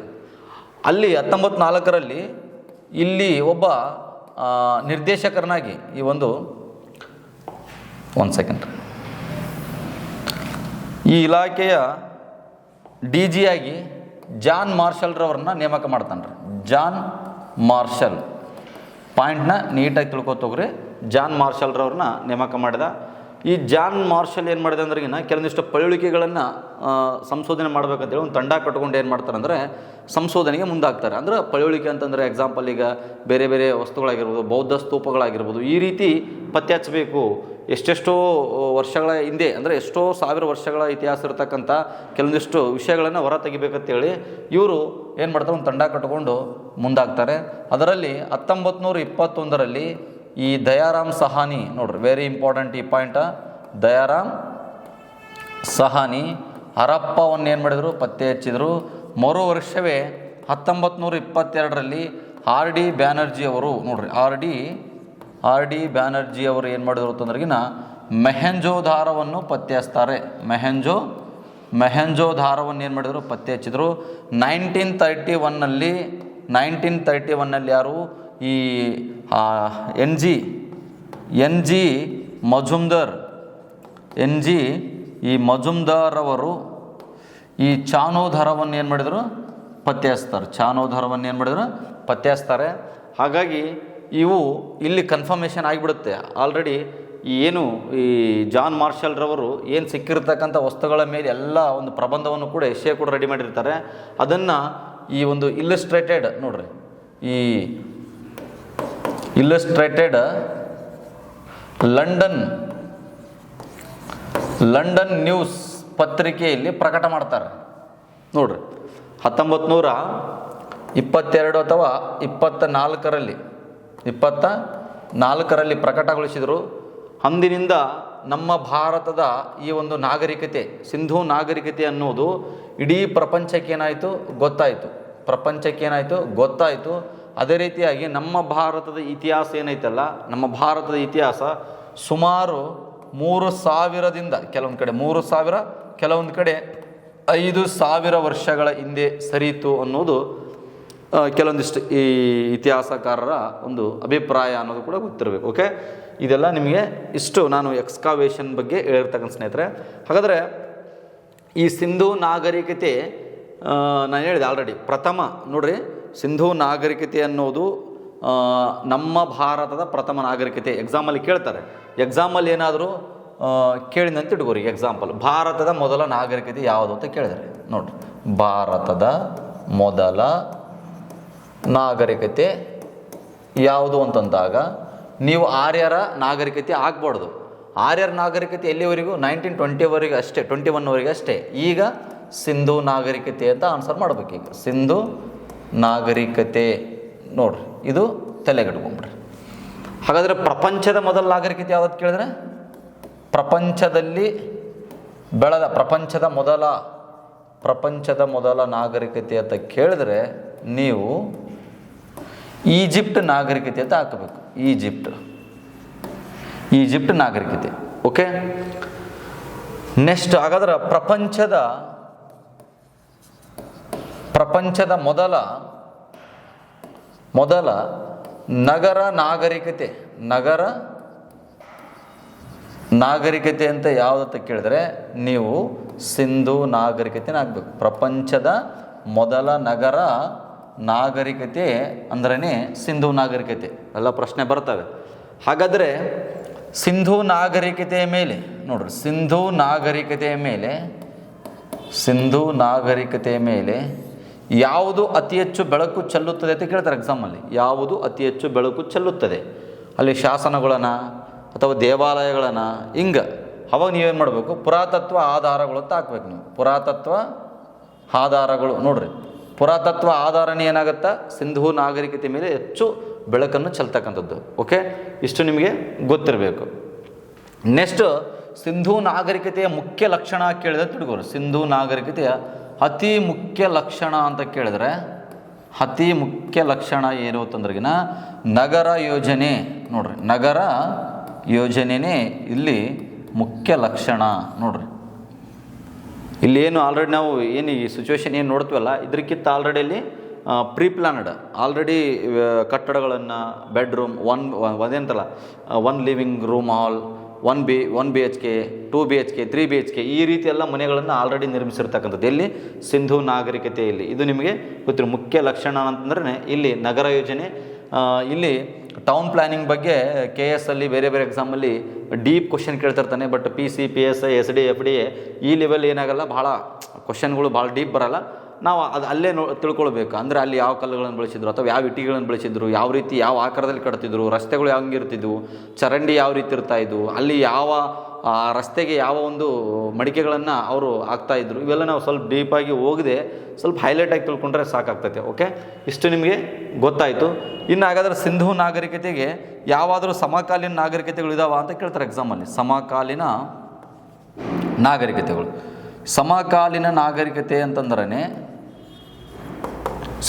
ಅಲ್ಲಿ 1904ರಲ್ಲಿ ಇಲ್ಲಿ ಒಬ್ಬ ನಿರ್ದೇಶಕರನಾಗಿ ಈ ಒಂದು ಈ ಇಲಾಖೆಯ DG ಆಗಿ ಜಾನ್ ಮಾರ್ಷಲ್ರವ್ರನ್ನ ನೇಮಕ ಮಾಡ್ತಾನೆ ರೀ. ಜಾನ್ ಮಾರ್ಷಲ್, ಪಾಯಿಂಟ್ನ ನೀಟಾಗಿ ತಿಳ್ಕೊತೋಗ್ರಿ. ಜಾನ್ ಮಾರ್ಷಲ್ರವ್ರನ್ನ ನೇಮಕ ಮಾಡಿದ. ಈ ಜಾನ್ ಮಾರ್ಷಲ್ ಏನು ಮಾಡಿದೆ ಅಂದ್ರಿಗಿನ ಕೆಲವೊಂದಿಷ್ಟು ಪಳಿಯುಳಿಕೆಗಳನ್ನು ಸಂಶೋಧನೆ ಮಾಡಬೇಕಂತೇಳಿ ಒಂದು ತಂಡ ಕಟ್ಕೊಂಡು ಏನು ಮಾಡ್ತಾರೆ ಅಂದರೆ ಸಂಶೋಧನೆಗೆ ಮುಂದಾಗ್ತಾರೆ. ಅಂದರೆ ಪಳಿಯುಳಿಕೆ ಅಂತಂದರೆ ಎಕ್ಸಾಂಪಲ್ ಈಗ ಬೇರೆ ಬೇರೆ ವಸ್ತುಗಳಾಗಿರ್ಬೋದು, ಬೌದ್ಧ ಸ್ತೂಪಗಳಾಗಿರ್ಬೋದು, ಈ ರೀತಿ ಪತ್ತೆ ಹಚ್ಚಬೇಕು. ಎಷ್ಟೆಷ್ಟೋ ವರ್ಷಗಳ ಹಿಂದೆ, ಅಂದರೆ ಎಷ್ಟೋ ಸಾವಿರ ವರ್ಷಗಳ ಇತಿಹಾಸ ಇರತಕ್ಕಂಥ ಕೆಲವೊಂದಿಷ್ಟು ವಿಷಯಗಳನ್ನು ಹೊರ ತೆಗಿಬೇಕಂತೇಳಿ ಇವರು ಏನು ಮಾಡ್ತಾರೆ, ಒಂದು ತಂಡ ಕಟ್ಕೊಂಡು ಮುಂದಾಗ್ತಾರೆ. ಅದರಲ್ಲಿ 1921ರಲ್ಲಿ ಈ ದಯಾರಾಮ್ ಸಹಾನಿ, ನೋಡ್ರಿ, ವೆರಿ ಇಂಪಾರ್ಟೆಂಟ್ ಈ ಪಾಯಿಂಟ, ದಯಾರಾಮ್ ಸಹಾನಿ ಹರಪ್ಪವನ್ನು ಏನು ಮಾಡಿದರು, ಪತ್ತೆ ಹಚ್ಚಿದರು. ಮರು ವರ್ಷವೇ 1922ರಲ್ಲಿ RD ಬ್ಯಾನರ್ಜಿ ಅವರು, ನೋಡ್ರಿ, RD ಬ್ಯಾನರ್ಜಿ ಅವರು ಏನು ಮಾಡಿದ್ರು ಅಂತಂದ್ರಿಗಿನ ಮೆಹೆಂಜೋದಾರವನ್ನು ಪತ್ತೆ ಹಚ್ತಾರೆ. ಮೆಹೆಂಜೋದಾರವನ್ನು ಏನು ಮಾಡಿದರು, ಪತ್ತೆ ಹಚ್ಚಿದರು. 1931ನಲ್ಲಿ ಯಾರು, ಈ NG ಮಜುಮ್ದಾರ್ ಅವರು ಈ ಚಾನೋಧರವನ್ನು ಏನು ಮಾಡಿದರು, ಪತ್ತೆ ಹಚ್ತಾರೆ. ಹಾಗಾಗಿ ಇವು ಇಲ್ಲಿ ಕನ್ಫರ್ಮೇಷನ್ ಆಗಿಬಿಡುತ್ತೆ. ಆಲ್ರೆಡಿ ಏನು ಈ ಜಾನ್ ಮಾರ್ಷಲ್ರವರು ಏನು ಸಿಕ್ಕಿರ್ತಕ್ಕಂಥ ವಸ್ತುಗಳ ಮೇಲೆ ಎಲ್ಲ ಒಂದು ಪ್ರಬಂಧವನ್ನು ಕೂಡ ಎಸ್ಸೆ ಕೂಡ ರೆಡಿ ಮಾಡಿರ್ತಾರೆ. ಅದನ್ನು ಈ ಒಂದು ಇಲ್ಲಸ್ಟ್ರೇಟೆಡ್ ನೋಡ್ರಿ, ಈ ಇಲ್ಲಸ್ಟ್ರೇಟೆಡ್ ಲಂಡನ್ ನ್ಯೂಸ್ ಪತ್ರಿಕೆಯಲ್ಲಿ ಪ್ರಕಟ ಮಾಡ್ತಾರೆ ನೋಡ್ರಿ. 1922 ಅಥವಾ 24ರಲ್ಲಿ ಪ್ರಕಟಗೊಳಿಸಿದರು. ಅಂದಿನಿಂದ ನಮ್ಮ ಭಾರತದ ಈ ಒಂದು ನಾಗರಿಕತೆ, ಸಿಂಧೂ ನಾಗರಿಕತೆ ಅನ್ನೋದು ಇಡೀ ಪ್ರಪಂಚಕ್ಕೇನಾಯಿತು ಗೊತ್ತಾಯಿತು. ಅದೇ ರೀತಿಯಾಗಿ ನಮ್ಮ ಭಾರತದ ಇತಿಹಾಸ ಏನೈತಲ್ಲ, ನಮ್ಮ ಭಾರತದ ಇತಿಹಾಸ ಸುಮಾರು 3000ದಿಂದ ಕೆಲವೊಂದು ಕಡೆ 3000, ಕೆಲವೊಂದು ಕಡೆ 5000 ವರ್ಷಗಳ ಹಿಂದೆ ಸರಿಯಿತು ಅನ್ನೋದು ಕೆಲವೊಂದಿಷ್ಟು ಈ ಇತಿಹಾಸಕಾರರ ಒಂದು ಅಭಿಪ್ರಾಯ ಅನ್ನೋದು ಕೂಡ ಗೊತ್ತಿರಬೇಕು. ಓಕೆ, ಇದೆಲ್ಲ ನಿಮಗೆ ಇಷ್ಟು ನಾನು ಎಕ್ಸ್ಕಾವೇಷನ್ ಬಗ್ಗೆ ಹೇಳಿರ್ತಕ್ಕಂಥ ಸ್ನೇಹಿತರೆ. ಹಾಗಾದರೆ ಈ ಸಿಂಧೂ ನಾಗರಿಕತೆ ನಾನು ಹೇಳಿದೆ ಆಲ್ರೆಡಿ, ಪ್ರಥಮ ನೋಡ್ರಿ, ಸಿಂಧೂ ನಾಗರಿಕತೆ ಅನ್ನೋದು ನಮ್ಮ ಭಾರತದ ಪ್ರಥಮ ನಾಗರಿಕತೆ. ಎಕ್ಸಾಮಲ್ಲಿ ಕೇಳ್ತಾರೆ, ಎಕ್ಸಾಮಲ್ಲಿ ಏನಾದರೂ ಕೇಳಿದಂತ ಇಟ್ಕೋರಿ. ಎಕ್ಸಾಂಪಲ್, ಭಾರತದ ಮೊದಲ ನಾಗರಿಕತೆ ಯಾವುದು ಅಂತ ಕೇಳಿದರೆ ನೋಡ್ರಿ, ಭಾರತದ ಮೊದಲ ನಾಗರಿಕತೆ ಯಾವುದು ಅಂತಂದಾಗ ನೀವು ಆರ್ಯರ ನಾಗರಿಕತೆ ಆಗ್ಬಾರ್ದು. ಆರ್ಯರ ನಾಗರಿಕತೆ ಎಲ್ಲಿವರೆಗೂ 1920ವರೆಗೆ ಅಷ್ಟೇ, 21ವರೆಗೆ ಅಷ್ಟೇ. ಈಗ ಸಿಂಧೂ ನಾಗರಿಕತೆ ಅಂತ ಆನ್ಸರ್ ಮಾಡಬೇಕು. ಈಗ ಸಿಂಧೂ ನಾಗರಿಕತೆ ನೋಡ್ರಿ, ಇದು ತಲೆಗಟ್ಕೊಂಡ್ಬಿಡ್ರಿ. ಹಾಗಾದರೆ ಪ್ರಪಂಚದ ಮೊದಲ ನಾಗರಿಕತೆ ಯಾವ್ದು ಕೇಳಿದ್ರೆ, ಪ್ರಪಂಚದಲ್ಲಿ ಬೆಳೆದ ಪ್ರಪಂಚದ ಮೊದಲ ನಾಗರಿಕತೆ ಅಂತ ಕೇಳಿದ್ರೆ ನೀವು ಈಜಿಪ್ಟ್ ನಾಗರಿಕತೆ ಅಂತ ಹಾಕಬೇಕು. ಈಜಿಪ್ಟ್ ನಾಗರಿಕತೆ. ಓಕೆ, ನೆಕ್ಸ್ಟ್ ಹಾಗಾದ್ರೆ ಪ್ರಪಂಚದ ಮೊದಲ ನಗರ ನಾಗರಿಕತೆ ಅಂತ ಯಾವುದಂತ ಕೇಳಿದ್ರೆ ನೀವು ಸಿಂಧೂ ನಾಗರಿಕತೆನ ಹಾಕಬೇಕು. ಪ್ರಪಂಚದ ಮೊದಲ ನಗರ ನಾಗರಿಕತೆ ಅಂದ್ರೇ ಸಿಂಧೂ ನಾಗರಿಕತೆ. ಎಲ್ಲ ಪ್ರಶ್ನೆ ಬರ್ತವೆ. ಹಾಗಾದರೆ ಸಿಂಧೂ ನಾಗರಿಕತೆಯ ಮೇಲೆ ನೋಡ್ರಿ, ಸಿಂಧೂ ನಾಗರಿಕತೆಯ ಮೇಲೆ ಯಾವುದು ಅತಿ ಹೆಚ್ಚು ಬೆಳಕು ಚೆಲ್ಲುತ್ತದೆ ಅಂತ ಕೇಳ್ತಾರೆ ಎಕ್ಸಾಮಲ್ಲಿ. ಯಾವುದು ಅತಿ ಹೆಚ್ಚು ಬೆಳಕು ಚೆಲ್ಲುತ್ತದೆ, ಅಲ್ಲಿ ಶಾಸನಗಳನ್ನು ಅಥವಾ ದೇವಾಲಯಗಳನ್ನು ಹಿಂಗೆ. ಅವಾಗ ನೀವೇನು ಮಾಡಬೇಕು, ಪುರಾತತ್ವ ಆಧಾರಗಳು ಅಂತ ಹಾಕ್ಬೇಕು ನೀವು. ಪುರಾತತ್ವ ಆಧಾರಗಳು ನೋಡ್ರಿ, ಪುರಾತತ್ವ ಆಧಾರನೇ ಏನಾಗುತ್ತಾ ಸಿಂಧೂ ನಾಗರಿಕತೆ ಮೇಲೆ ಹೆಚ್ಚು ಬೆಳಕನ್ನು ಚೆಲ್ತಕ್ಕಂಥದ್ದು. ಓಕೆ, ಇಷ್ಟು ನಿಮಗೆ ಗೊತ್ತಿರಬೇಕು. ನೆಕ್ಸ್ಟ್, ಸಿಂಧೂ ನಾಗರಿಕತೆಯ ಮುಖ್ಯ ಲಕ್ಷಣ ಕೇಳಿದ್ರೆ ತಿಳ್ಕೋರು. ಸಿಂಧೂ ನಾಗರಿಕತೆಯ ಅತಿ ಮುಖ್ಯ ಲಕ್ಷಣ ಅಂತ ಕೇಳಿದ್ರೆ, ಅತಿ ಮುಖ್ಯ ಲಕ್ಷಣ ಏನು ಅಂತಂದ್ರಿಗಿನ ನಗರ ಯೋಜನೆ ನೋಡ್ರಿ. ನಗರ ಯೋಜನೆಯೇ ಇಲ್ಲಿ ಮುಖ್ಯ ಲಕ್ಷಣ ನೋಡ್ರಿ. ಇಲ್ಲೇನು ಆಲ್ರೆಡಿ ನಾವು ಏನು ಈ ಸಿಚುವೇಶನ್ ಏನು ನೋಡ್ತೀವಲ್ಲ, ಇದಕ್ಕಿಂತ ಆಲ್ರೆಡಿ ಅಲ್ಲಿ ಪ್ರೀ ಪ್ಲಾನ್ಡ್ ಆಲ್ರೆಡಿ ಕಟ್ಟಡಗಳನ್ನು, ಬೆಡ್ರೂಮ್, ಅದೇಂತಲ್ಲ 1 ಲಿವಿಂಗ್ ರೂಮ್ ಹಾಲ್, 1 BHK, 2 BHK, 3 BHK ಈ ರೀತಿ ಎಲ್ಲ ಮನೆಗಳನ್ನು ಆಲ್ರೆಡಿ ನಿರ್ಮಿಸಿರ್ತಕ್ಕಂಥದ್ದು ಎಲ್ಲಿ ಸಿಂಧೂ ನಾಗರಿಕತೆಯಲ್ಲಿ. ಇದು ನಿಮಗೆ ಗೊತ್ತಿರೋ ಮುಖ್ಯ ಲಕ್ಷಣ ಅಂತಂದ್ರೆ ಇಲ್ಲಿ ನಗರ ಯೋಜನೆ. ಇಲ್ಲಿ ಟೌನ್ ಪ್ಲಾನಿಂಗ್ ಬಗ್ಗೆ KS ಅಲ್ಲಿ ಬೇರೆ ಎಕ್ಸಾಮಲ್ಲಿ ಡೀಪ್ ಕ್ವಶನ್ ಕೇಳ್ತಿರ್ತಾನೆ. But PC, PSI, SD, FDA ಈ ಲೆವೆಲ್ ಏನಾಗಲ್ಲ, ಭಾಳ ಕ್ವಶನ್ಗಳು ಭಾಳ ಡೀಪ್ ಬರಲ್ಲ. ನಾವು ಅದು ಅಲ್ಲೇ ತಿಳ್ಕೊಳ್ಬೇಕು. ಅಂದರೆ ಅಲ್ಲಿ ಯಾವ ಕಲ್ಲುಗಳನ್ನು ಬಳಸಿದ್ರು ಅಥವಾ ಯಾವ ಇಟ್ಟಿಗೆಗಳನ್ನು ಬಳಸಿದ್ರು, ಯಾವ ರೀತಿ ಯಾವ ಆಕಾರದಲ್ಲಿ ಕಟ್ತಿದ್ರು, ರಸ್ತೆಗಳು ಹೆಂಗಿರ್ತಿದ್ವು, ಚರಂಡಿ ಯಾವ ರೀತಿ ಇರ್ತಾಯಿದ್ವು, ಅಲ್ಲಿ ಯಾವ ರಸ್ತೆಗೆ ಯಾವ ಒಂದು ಮಡಿಕೆಗಳನ್ನು ಅವರು ಹಾಕ್ತಾಯಿದ್ರು, ಇವೆಲ್ಲ ನಾವು ಸ್ವಲ್ಪ ಡೀಪಾಗಿ ಹೋಗದೆ ಸ್ವಲ್ಪ ಹೈಲೈಟಾಗಿ ತಿಳ್ಕೊಂಡ್ರೆ ಸಾಕಾಗ್ತೈತೆ. ಓಕೆ, ಇಷ್ಟು ನಿಮಗೆ ಗೊತ್ತಾಯಿತು. ಇನ್ನು ಹಾಗಾದರೆ ಸಿಂಧೂ ನಾಗರಿಕತೆಗೆ ಯಾವಾದರೂ ಸಮಕಾಲೀನ ನಾಗರಿಕತೆಗಳು ಇದಾವ ಅಂತ ಕೇಳ್ತಾರೆ ಎಕ್ಸಾಮಲ್ಲಿ. ಸಮಕಾಲೀನ ನಾಗರಿಕತೆಗಳು, ಸಮಕಾಲೀನ ನಾಗರಿಕತೆ ಅಂತಂದ್ರೆ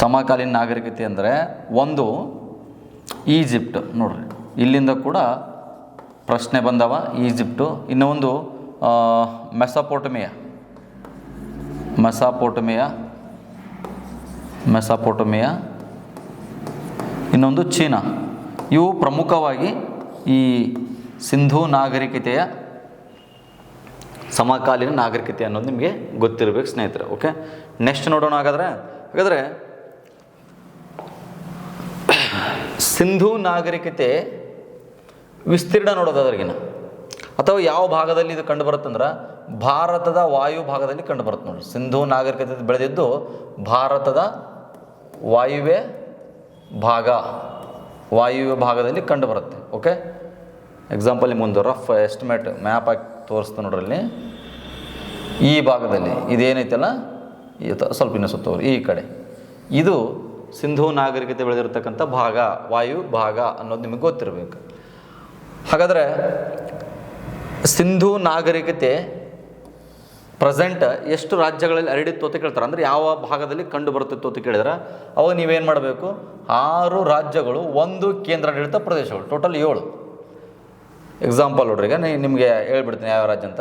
ಸಮಕಾಲೀನ ನಾಗರಿಕತೆ ಅಂದರೆ ಒಂದು ಈಜಿಪ್ಟ್ ನೋಡ್ರಿ, ಇಲ್ಲಿಂದ ಕೂಡ ಪ್ರಶ್ನೆ ಬಂದವ ಈಜಿಪ್ಟು. ಇನ್ನೂ ಒಂದು ಮೆಸಾಪೋಟಮಿಯಾ, ಇನ್ನೊಂದು ಚೀನಾ. ಇವು ಪ್ರಮುಖವಾಗಿ ಈ ಸಿಂಧೂ ನಾಗರಿಕತೆಯ ಸಮಕಾಲೀನ ನಾಗರಿಕತೆ ಅನ್ನೋದು ನಿಮಗೆ ಗೊತ್ತಿರಬೇಕು ಸ್ನೇಹಿತರೆ. ಓಕೆ, ನೆಕ್ಸ್ಟ್ ನೋಡೋಣ. ಹಾಗಾದರೆ ಸಿಂಧೂ ನಾಗರಿಕತೆ ವಿಸ್ತೀರ್ಣ ನೋಡೋದು. ಅದ್ರಿಗಿನ ಅಥವಾ ಯಾವ ಭಾಗದಲ್ಲಿ ಇದು ಕಂಡು ಬರುತ್ತಂದ್ರೆ ಭಾರತದ ವಾಯು ಭಾಗದಲ್ಲಿ ಕಂಡು ಬರುತ್ತೆ ನೋಡ್ರಿ. ಸಿಂಧೂ ನಾಗರಿಕತೆ ಬೆಳೆದಿದ್ದು ಭಾರತದ ವಾಯುವ್ಯ ಭಾಗದಲ್ಲಿ ಕಂಡು ಬರುತ್ತೆ. ಓಕೆ, ಎಕ್ಸಾಂಪಲ್ ಮುಂದೆ ರಫ್ ಎಸ್ಟಿಮೇಟ್ ಮ್ಯಾಪ್ ಹಾಕಿ ತೋರಿಸ್ತು ನೋಡ್ರಲ್ಲಿ. ಈ ಭಾಗದಲ್ಲಿ ಇದೇನೈತಲ್ಲ ಸ್ವಲ್ಪ ಇನ್ನೂ ಸುತ್ತೋರು ಈ ಕಡೆ, ಇದು ಸಿಂಧೂ ನಾಗರಿಕತೆ ಬೆಳೆದಿರ್ತಕ್ಕಂಥ ಭಾಗ, ವಾಯು ಭಾಗ ಅನ್ನೋದು ನಿಮಗೆ ಗೊತ್ತಿರಬೇಕು. ಹಾಗಾದರೆ ಸಿಂಧೂ ನಾಗರಿಕತೆ ಪ್ರೆಸೆಂಟ್ ಎಷ್ಟು ರಾಜ್ಯಗಳಲ್ಲಿ ಹರಡಿತ್ತು ಅಂತ ಕೇಳ್ತಾರೆ. ಅಂದರೆ ಯಾವ ಭಾಗದಲ್ಲಿ ಕಂಡು ಬರುತ್ತಿತ್ತು ಅಂತ ಕೇಳಿದ್ರೆ ಅವಾಗ ನೀವೇನು ಮಾಡಬೇಕು, 6 ರಾಜ್ಯಗಳು, 1 ಕೇಂದ್ರಾಡಳಿತ ಪ್ರದೇಶಗಳು, ಟೋಟಲ್ 7. ಎಕ್ಸಾಂಪಲ್ ನೋಡ್ರಿ, ಈಗ ನಿಮಗೆ ಹೇಳ್ಬಿಡ್ತೀನಿ ಯಾವ ರಾಜ್ಯ ಅಂತ.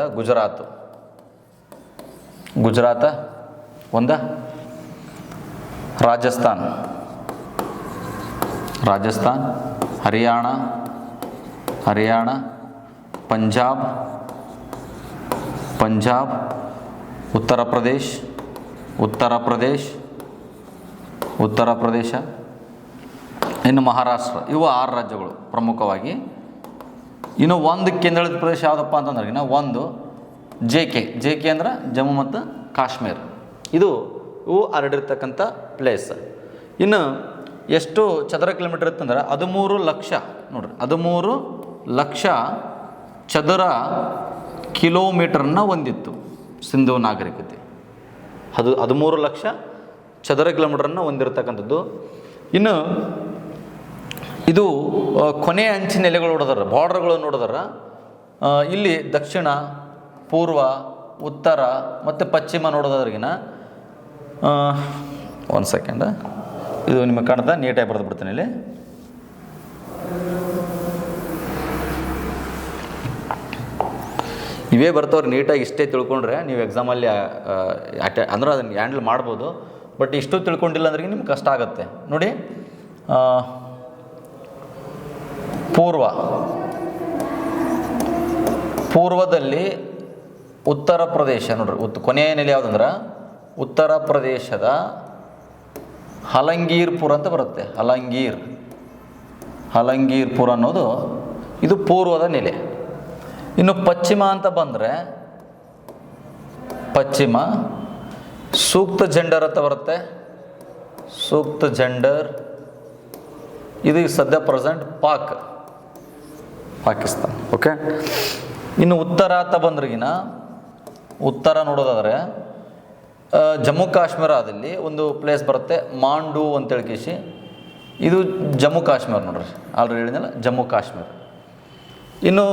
ಗುಜರಾತ ಒಂದ, ರಾಜಸ್ಥಾನ್, ಹರಿಯಾಣ, ಪಂಜಾಬ್, ಉತ್ತರ ಪ್ರದೇಶ, ಇನ್ನು ಮಹಾರಾಷ್ಟ್ರ. ಇವು 6 ರಾಜ್ಯಗಳು ಪ್ರಮುಖವಾಗಿ. ಇನ್ನು 1 ಕೇಂದ್ರಾಡಳಿತ ಪ್ರದೇಶ ಯಾವುದಪ್ಪ ಅಂತಂದ್ರೆ ಒಂದು ಜೆ ಕೆ ಅಂದ್ರೆ ಜಮ್ಮು ಮತ್ತು ಕಾಶ್ಮೀರ. ಇವು ಹರಡಿರ್ತಕ್ಕಂಥ ಪ್ಲೇಸ್. ಇನ್ನು ಎಷ್ಟು ಚದರ ಕಿಲೋಮೀಟರ್ ಇತ್ತಂದ್ರೆ 13 ಲಕ್ಷ ನೋಡ್ರಿ, 13 ಲಕ್ಷ ಚದರ ಕಿಲೋಮೀಟರ್ನ ಹೊಂದಿತ್ತು ಸಿಂಧೂ ನಾಗರಿಕತೆ. 13 ಲಕ್ಷ ಚದರ ಕಿಲೋಮೀಟರನ್ನು ಹೊಂದಿರತಕ್ಕಂಥದ್ದು. ಇನ್ನು ಇದು ಕೊನೆಯ ಅಂಚಿನ ನೆಲೆಗಳು ನೋಡಿದಾರೆ, ಬಾರ್ಡರ್ಗಳು ನೋಡಿದಾರೆ. ಇಲ್ಲಿ ದಕ್ಷಿಣ, ಪೂರ್ವ, ಉತ್ತರ ಮತ್ತು ಪಶ್ಚಿಮ ನೋಡೋದ್ರಿಗಿನ ಒಂದು ಸೆಕೆಂಡ್, ಇದು ನಿಮಗೆ ಕಾಣ್ದ ನೀಟಾಗಿ ಬರೆದು ಬಿಡ್ತೀನಿ ಇಲ್ಲಿ. ಇವೇ ಬರ್ತವ್ರು ನೀಟಾಗಿ ಇಷ್ಟೇ ತಿಳ್ಕೊಂಡ್ರೆ ನೀವು ಎಕ್ಸಾಮಲ್ಲಿ ಅಂದ್ರೆ ಅದನ್ನು ಹ್ಯಾಂಡಲ್ ಮಾಡ್ಬೋದು. ಬಟ್ ಇಷ್ಟು ತಿಳ್ಕೊಂಡಿಲ್ಲ ಅಂದ್ರೆ ನಿಮ್ಗೆ ಕಷ್ಟ ಆಗುತ್ತೆ ನೋಡಿ. ಪೂರ್ವದಲ್ಲಿ ಉತ್ತರ ಪ್ರದೇಶ ನೋಡ್ರಿ, ಕೊನೆಯ ನೆಲೆ ಯಾವುದಂದ್ರೆ ಉತ್ತರ ಪ್ರದೇಶದ ಹಲಂಗೀರ್ಪುರ ಅಂತ ಬರುತ್ತೆ. ಹಲಂಗೀರ್ಪುರ ಅನ್ನೋದು ಇದು ಪೂರ್ವದ ನೆಲೆ. ಇನ್ನು ಪಶ್ಚಿಮ ಅಂತ ಬಂದರೆ ಪಶ್ಚಿಮ ಸೂಕ್ತ ಜೆಂಡರ್ ಅಂತ ಬರುತ್ತೆ. ಇದು ಸದ್ಯ ಪ್ರೆಸೆಂಟ್ ಪಾಕಿಸ್ತಾನ. ಓಕೆ, ಇನ್ನು ಉತ್ತರ ಅಂತ ಬಂದ್ರಿಗಿನ ಉತ್ತರ ನೋಡೋದಾದರೆ ಜಮ್ಮು ಕಾಶ್ಮೀರದಲ್ಲಿ ಒಂದು ಪ್ಲೇಸ್ ಬರುತ್ತೆ ಮಾಂಡು ಅಂತೇಳಿ ಕಿಸಿ. ಇದು ಜಮ್ಮು ಕಾಶ್ಮೀರ ನೋಡ್ರಿ, ಆಲ್ರೆಡಿ ಹೇಳಿದ್ನಲ್ಲ ಜಮ್ಮು ಕಾಶ್ಮೀರ. ಇನ್ನು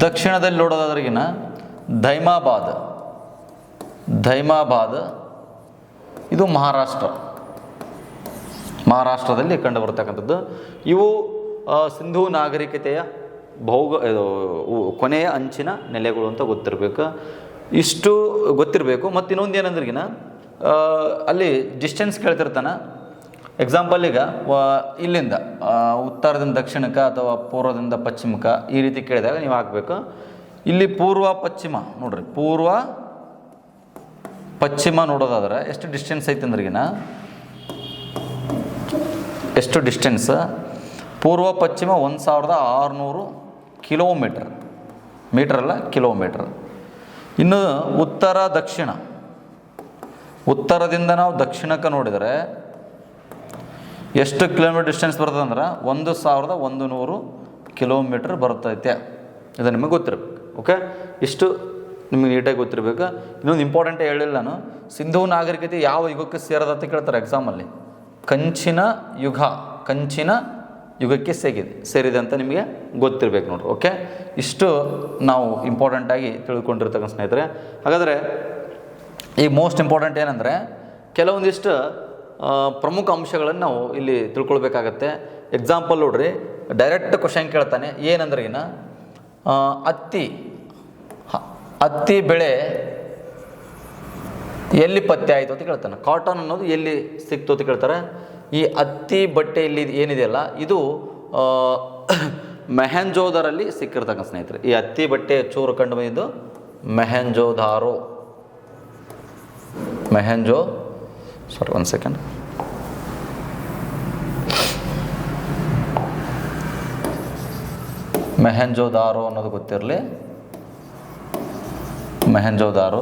ದಕ್ಷಿಣದಲ್ಲಿ ನೋಡೋದಾದ್ರಿಗಿನ ಧೈಮಾಬಾದ್ ಇದು ಮಹಾರಾಷ್ಟ್ರದಲ್ಲಿ ಕಂಡು ಬರ್ತಕ್ಕಂಥದ್ದು. ಇವು ಸಿಂಧೂ ನಾಗರಿಕತೆಯ ಕೊನೆಯ ಅಂಚಿನ ನೆಲೆಗಳು ಅಂತ ಗೊತ್ತಿರಬೇಕು. ಇಷ್ಟು ಗೊತ್ತಿರಬೇಕು. ಮತ್ತು ಇನ್ನೊಂದು ಏನಂದ್ರಿಗಿನ ಅಲ್ಲಿ ಡಿಸ್ಟೆನ್ಸ್ ಕೇಳ್ತಿರ್ತಾನೆ. ಎಕ್ಸಾಂಪಲ್ ಈಗ ಇಲ್ಲಿಂದ ಉತ್ತರದಿಂದ ದಕ್ಷಿಣಕ್ಕೆ ಅಥವಾ ಪೂರ್ವದಿಂದ ಪಶ್ಚಿಮಕ್ಕೆ ಈ ರೀತಿ ಕೇಳಿದಾಗ ನೀವು ಹಾಕಬೇಕು. ಇಲ್ಲಿ ಪೂರ್ವ ಪಶ್ಚಿಮ ನೋಡೋದಾದ್ರೆ ಎಷ್ಟು ಡಿಸ್ಟೆನ್ಸ್ ಐತೆ ಅಂದ್ರಿಗಿನ, ಎಷ್ಟು ಡಿಸ್ಟೆನ್ಸ್ ಪೂರ್ವ ಪಶ್ಚಿಮ 1600 ಕಿಲೋಮೀಟರ್, ಮೀಟ್ರಲ್ಲ ಕಿಲೋಮೀಟರ್. ಇನ್ನು ಉತ್ತರದಿಂದ ನಾವು ದಕ್ಷಿಣಕ್ಕೆ ನೋಡಿದರೆ ಎಷ್ಟು ಕಿಲೋಮೀಟರ್ ಡಿಸ್ಟೆನ್ಸ್ ಬರ್ತದೆ ಅಂದ್ರೆ 1100 ಕಿಲೋಮೀಟರ್ ಬರ್ತೈತೆ. ಇದು ನಿಮಗೆ ಗೊತ್ತಿರಬೇಕು. ಓಕೆ, ಇಷ್ಟು ನಿಮಗೆ ನೀಟಾಗಿ ಗೊತ್ತಿರಬೇಕು. ಇನ್ನೊಂದು ಇಂಪಾರ್ಟೆಂಟ್ ಹೇಳಿಲ್ಲ ನಾನು, ಸಿಂಧೂ ನಾಗರಿಕತೆ ಯಾವ ಯುಗಕ್ಕೆ ಸೇರದ ಅಂತ ಕೇಳ್ತಾರೆ ಎಕ್ಸಾಮಲ್ಲಿ. ಕಂಚಿನ ಯುಗಕ್ಕೆ ಸೇರಿದೆ ಅಂತ ನಿಮಗೆ ಗೊತ್ತಿರಬೇಕು ನೋಡ್ರಿ. ಓಕೆ, ಇಷ್ಟು ನಾವು ಇಂಪಾರ್ಟೆಂಟಾಗಿ ತಿಳ್ಕೊಂಡಿರ್ತಕ್ಕಂಥ ಸ್ನೇಹಿತರೆ. ಹಾಗಾದರೆ ಈ ಮೋಸ್ಟ್ ಇಂಪಾರ್ಟೆಂಟ್ ಏನಂದರೆ ಕೆಲವೊಂದಿಷ್ಟು ಪ್ರಮುಖ ಅಂಶಗಳನ್ನು ನಾವು ಇಲ್ಲಿ ತಿಳ್ಕೊಳ್ಬೇಕಾಗತ್ತೆ. ಎಕ್ಸಾಂಪಲ್ ನೋಡ್ರಿ, ಡೈರೆಕ್ಟ್ ಕ್ವಶನ್ ಕೇಳ್ತಾನೆ. ಏನಂದ್ರಿಗಿನ ಹತ್ತಿ ಬೆಳೆ ಎಲ್ಲಿ ಪತ್ತೆ ಆಯಿತು ಅಂತ ಕೇಳ್ತಾನೆ. ಕಾಟನ್ ಅನ್ನೋದು ಎಲ್ಲಿ ಸಿಕ್ತು ಅಂತ ಕೇಳ್ತಾರೆ. ಈ ಹತ್ತಿ ಬಟ್ಟೆ ಇಲ್ಲಿ ಏನಿದೆಯಲ್ಲ ಇದು ಮೆಹೆಂಜೋದರಲ್ಲಿ ಸಿಕ್ಕಿರ್ತಕ್ಕಂಥ ಸ್ನೇಹಿತರೆ. ಈ ಹತ್ತಿ ಬಟ್ಟೆ ಚೂರು ಕಂಡು ಬಂದಿದ್ದು ಒಂದು ಸೆಕೆಂಡ್. ಮೆಹೆಂಜೋದಾರೋ ಅನ್ನೋದು ಗೊತ್ತಿರಲಿ, ಮೆಹೆಂಜೋದಾರೋ.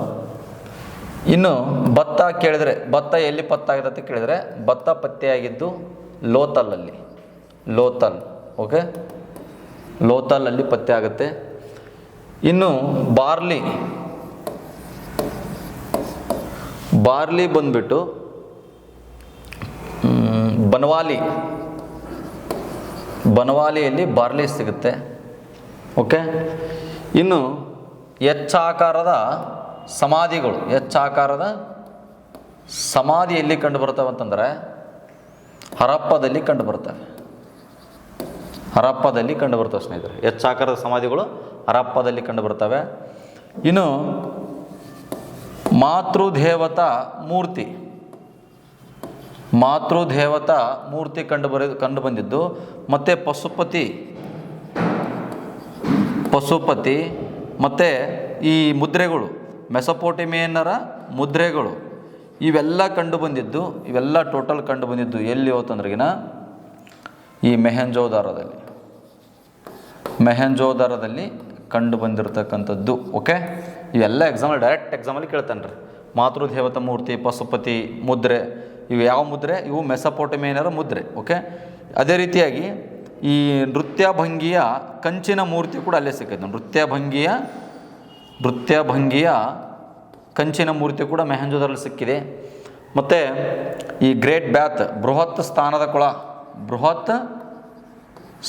ಇನ್ನು ಭತ್ತ ಕೇಳಿದರೆ, ಭತ್ತ ಎಲ್ಲಿ ಪತ್ತಾಗಿದೆ ಅಂತ ಕೇಳಿದರೆ, ಭತ್ತ ಪತ್ತೆಯಾಗಿದ್ದು ಲೋತಲಲ್ಲಿ, ಲೋತಲ್. ಓಕೆ, ಲೋತಲಲ್ಲಿ ಪತ್ತೆ ಆಗುತ್ತೆ. ಇನ್ನು ಬಾರ್ಲಿ, ಬಾರ್ಲಿ ಬಂದ್ಬಿಟ್ಟು ಬನವಾಲಿ, ಬನವಾಲಿಯಲ್ಲಿ ಬಾರ್ಲಿ ಸಿಗುತ್ತೆ. ಓಕೆ. ಇನ್ನು ಹೆಚ್ಚಾಕಾರದ ಸಮಾಧಿಗಳು, ಹೆಚ್ಚಾಕಾರದ ಸಮಾಧಿ ಎಲ್ಲಿ ಕಂಡು ಬರ್ತವೆ ಅಂತಂದರೆ ಹರಪ್ಪದಲ್ಲಿ ಕಂಡು ಬರ್ತವೆ, ಹರಪ್ಪದಲ್ಲಿ ಕಂಡು ಬರ್ತವೆ ಸ್ನೇಹಿತರೆ. ಹೆಚ್ಚಾಕಾರದ ಸಮಾಧಿಗಳು ಹರಪ್ಪದಲ್ಲಿ ಕಂಡು ಬರ್ತವೆ. ಇನ್ನು ಮಾತೃದೇವತಾ ಮೂರ್ತಿ, ಮಾತೃದೇವತಾ ಮೂರ್ತಿ ಕಂಡು ಬಂದಿದ್ದು, ಮತ್ತು ಪಶುಪತಿ ಮತ್ತು ಈ ಮುದ್ರೆಗಳು, ಮೆಸೊಪೊಟೇಮಿಯನ್ನರ ಮುದ್ರೆಗಳು, ಇವೆಲ್ಲ ಕಂಡು ಬಂದಿದ್ದು, ಇವೆಲ್ಲ ಟೋಟಲ್ ಕಂಡು ಬಂದಿದ್ದು ಎಲ್ಲಿ ಹೋತಂದ್ರಿಗಿನ ಈ ಮೆಹೆಂಜೋದಾರದಲ್ಲಿ ಕಂಡು ಬಂದಿರತಕ್ಕಂಥದ್ದು. ಓಕೆ, ಇವೆಲ್ಲ ಎಕ್ಸಾಮಲ್ಲಿ, ಡೈರೆಕ್ಟ್ ಎಕ್ಸಾಮಲ್ಲಿ ಕೇಳ್ತಾನೆ ರೀ. ಮಾತೃದೇವತಾ ಮೂರ್ತಿ, ಪಶುಪತಿ, ಮುದ್ರೆ, ಇವು ಯಾವ ಮುದ್ರೆ? ಇವು ಮೆಸೊಪೊಟೇಮಿಯನ್ನರ ಮುದ್ರೆ. ಓಕೆ. ಅದೇ ರೀತಿಯಾಗಿ ಈ ನೃತ್ಯಭಂಗಿಯ ಕಂಚಿನ ಮೂರ್ತಿ ಕೂಡ ಅಲ್ಲೇ ಸಿಕ್ಕೈತೆ. ನೃತ್ಯಭಂಗಿಯ ಕಂಚಿನ ಮೂರ್ತಿ ಕೂಡ ಮೆಹೆಂಜೋದಾರಲ್ಲಿ ಸಿಕ್ಕಿದೆ. ಮತ್ತು ಈ ಗ್ರೇಟ್ ಬ್ಯಾತ್, ಬೃಹತ್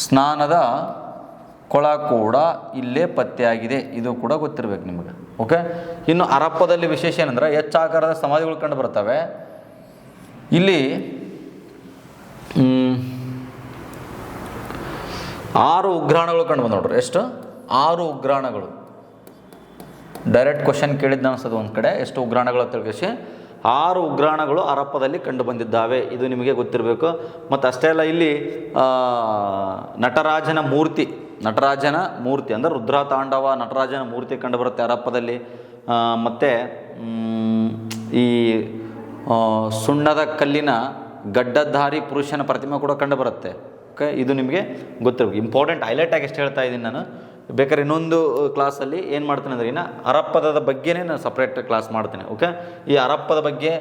ಸ್ನಾನದ ಕೊಳ ಕೂಡ ಇಲ್ಲೇ ಪತ್ತೆಯಾಗಿದೆ. ಇದು ಕೂಡ ಗೊತ್ತಿರಬೇಕು ನಿಮಗೆ. ಓಕೆ. ಇನ್ನು ಹರಪ್ಪದಲ್ಲಿ ವಿಶೇಷ ಏನಂದ್ರೆ ಹೆಚ್ಚಾಕಾರದ ಸಮಾಧಿಗಳು ಕಂಡು ಬರ್ತವೆ. ಇಲ್ಲಿ 6 ಉಗ್ರಾಣಗಳು ಕಂಡು ಬಂದು ನೋಡ್ರಿ. ಎಷ್ಟು? 6 ಉಗ್ರಾಣಗಳು. ಡೈರೆಕ್ಟ್ ಕ್ವಶನ್ ಕೇಳಿದ್ದು ಅನಿಸೋದು ಒಂದು ಕಡೆ, ಎಷ್ಟು ಉಗ್ರಾಣಗಳು ಅಂತ ತಿಳ್ಕೇಸಿ 6 ಉಗ್ರಾಣಗಳು ಹರಪ್ಪದಲ್ಲಿ ಕಂಡು ಬಂದಿದ್ದಾವೆ. ಇದು ನಿಮಗೆ ಗೊತ್ತಿರಬೇಕು. ಮತ್ತು ಅಷ್ಟೇ ಅಲ್ಲ, ಇಲ್ಲಿ ನಟರಾಜನ ಮೂರ್ತಿ ಅಂದರೆ ರುದ್ರತಾಂಡವ ನಟರಾಜನ ಮೂರ್ತಿ ಕಂಡು ಬರುತ್ತೆ ಹರಪ್ಪದಲ್ಲಿ. ಮತ್ತು ಈ ಸುಣ್ಣದ ಕಲ್ಲಿನ ಗಡ್ಡಧಾರಿ ಪುರುಷನ ಪ್ರತಿಮೆ ಕೂಡ ಕಂಡು ಬರುತ್ತೆ. ಓಕೆ, ಇದು ನಿಮಗೆ ಗೊತ್ತಿರಬೇಕು. ಇಂಪಾರ್ಟೆಂಟ್ ಹೈಲೈಟಾಗಿ ಎಷ್ಟು ಹೇಳ್ತಾ ಇದ್ದೀನಿ ನಾನು. ಬೇಕಾದ್ರೆ ಇನ್ನೊಂದು ಕ್ಲಾಸಲ್ಲಿ ಏನು ಮಾಡ್ತೀನಿ ಅಂದರೆ, ಇನ್ನು ಹರಪ್ಪದ ಬಗ್ಗೆನೇ ನಾನು ಸಪ್ರೇಟ್ ಕ್ಲಾಸ್ ಮಾಡ್ತೀನಿ. ಓಕೆ. ಈ ಹರಪ್ಪದ ಬಗ್ಗೆ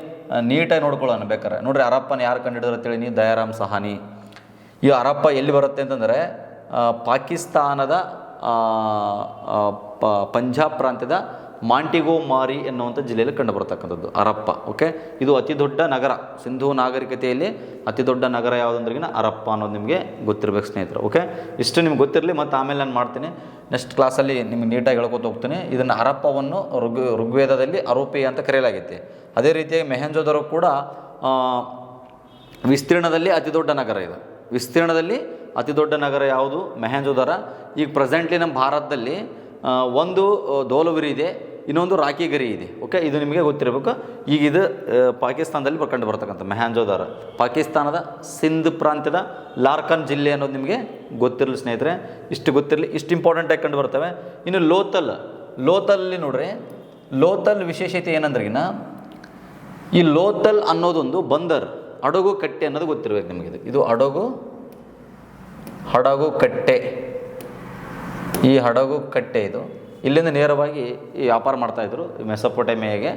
ನೀಟಾಗಿ ನೋಡ್ಕೊಳ್ಳೋಣ ಬೇಕಾರೆ. ನೋಡಿರಿ, ಹರಪ್ಪನ ಯಾರು ಕಂಡಿಡಿದ್ರು ಅಂತೇಳಿ, ನೀವು ದಯಾರಾಮ್ ಸಹಾನಿ. ಈ ಹರಪ್ಪ ಎಲ್ಲಿ ಬರುತ್ತೆ ಅಂತಂದರೆ ಪಾಕಿಸ್ತಾನದ ಪಂಜಾಬ್ ಪ್ರಾಂತ್ಯದ ಮಾಂಟಿಗೋಮಾರಿ ಎನ್ನುವಂಥ ಜಿಲ್ಲೆಯಲ್ಲಿ ಕಂಡು ಬರ್ತಕ್ಕಂಥದ್ದು ಹರಪ್ಪ. ಓಕೆ. ಇದು ಅತಿ ದೊಡ್ಡ ನಗರ, ಸಿಂಧೂ ನಾಗರಿಕತೆಯಲ್ಲಿ ಅತಿ ದೊಡ್ಡ ನಗರ ಯಾವುದಂದ್ರಿಗಿನ ಹರಪ್ಪ ಅನ್ನೋದು ನಿಮಗೆ ಗೊತ್ತಿರಬೇಕು ಸ್ನೇಹಿತರು. ಓಕೆ, ಇಷ್ಟು ನಿಮ್ಗೆ ಗೊತ್ತಿರಲಿ. ಮತ್ತು ಆಮೇಲೆ ನಾನು ಮಾಡ್ತೀನಿ ನೆಕ್ಸ್ಟ್ ಕ್ಲಾಸಲ್ಲಿ ನಿಮ್ಗೆ ನೀಟಾಗಿ ಹೇಳ್ಕೊತ ಹೋಗ್ತೀನಿ. ಇದನ್ನು ಹರಪ್ಪವನ್ನು ಋಗ್ವೇದದಲ್ಲಿ ಅರೂಪಿ ಅಂತ ಕರೆಯಲಾಗೈತೆ. ಅದೇ ರೀತಿಯಾಗಿ ಮೆಹೆಂಜೋದಾರೋ ಕೂಡ ವಿಸ್ತೀರ್ಣದಲ್ಲಿ ಅತಿ ದೊಡ್ಡ ನಗರ ಇದು. ವಿಸ್ತೀರ್ಣದಲ್ಲಿ ಅತಿ ದೊಡ್ಡ ನಗರ ಯಾವುದು? ಮೆಹೆಂಜೋದಾರೋ. ಈಗ ಪ್ರೆಸೆಂಟ್ಲಿ ನಮ್ಮ ಭಾರತದಲ್ಲಿ ಒಂದು ಧೋಲಗಿರಿ ಇದೆ, ಇನ್ನೊಂದು ರಾಕಿಗಿರಿ ಇದೆ. ಓಕೆ, ಇದು ನಿಮಗೆ ಗೊತ್ತಿರಬೇಕು. ಈಗ ಇದು ಪಾಕಿಸ್ತಾನದಲ್ಲಿ ಕಂಡು ಬರ್ತಕ್ಕಂಥ ಮೆಹೆಂಜೋದಾರೋ, ಪಾಕಿಸ್ತಾನದ ಸಿಂಧ್ ಪ್ರಾಂತ್ಯದ ಲಾರ್ಕನ್ ಜಿಲ್ಲೆ ಅನ್ನೋದು ನಿಮಗೆ ಗೊತ್ತಿರಲಿ ಸ್ನೇಹಿತರೆ. ಇಷ್ಟು ಗೊತ್ತಿರಲಿ, ಇಷ್ಟು ಇಂಪಾರ್ಟೆಂಟಾಗಿ ಕಂಡು ಬರ್ತವೆ. ಇನ್ನು ಲೋತಲ್ಲಿ ನೋಡ್ರಿ, ಲೋತಲ್ ವಿಶೇಷತೆ ಏನಂದ್ರಿಗಿನ, ಈ ಲೋತಲ್ ಅನ್ನೋದೊಂದು ಬಂದರ್, ಹಡಗು ಕಟ್ಟೆ ಅನ್ನೋದು ಗೊತ್ತಿರಬೇಕು ನಿಮಗೆ. ಇದು ಹಡಗು ಕಟ್ಟೆ. ಈ ಹಡಗು ಕಟ್ಟೆ ಇದು ಇಲ್ಲಿಂದ ನೇರವಾಗಿ ಈ ವ್ಯಾಪಾರ ಮಾಡ್ತಾಯಿದ್ರು ಮೆಸೊಪೊಟೇಮಿಯಾಗೆ.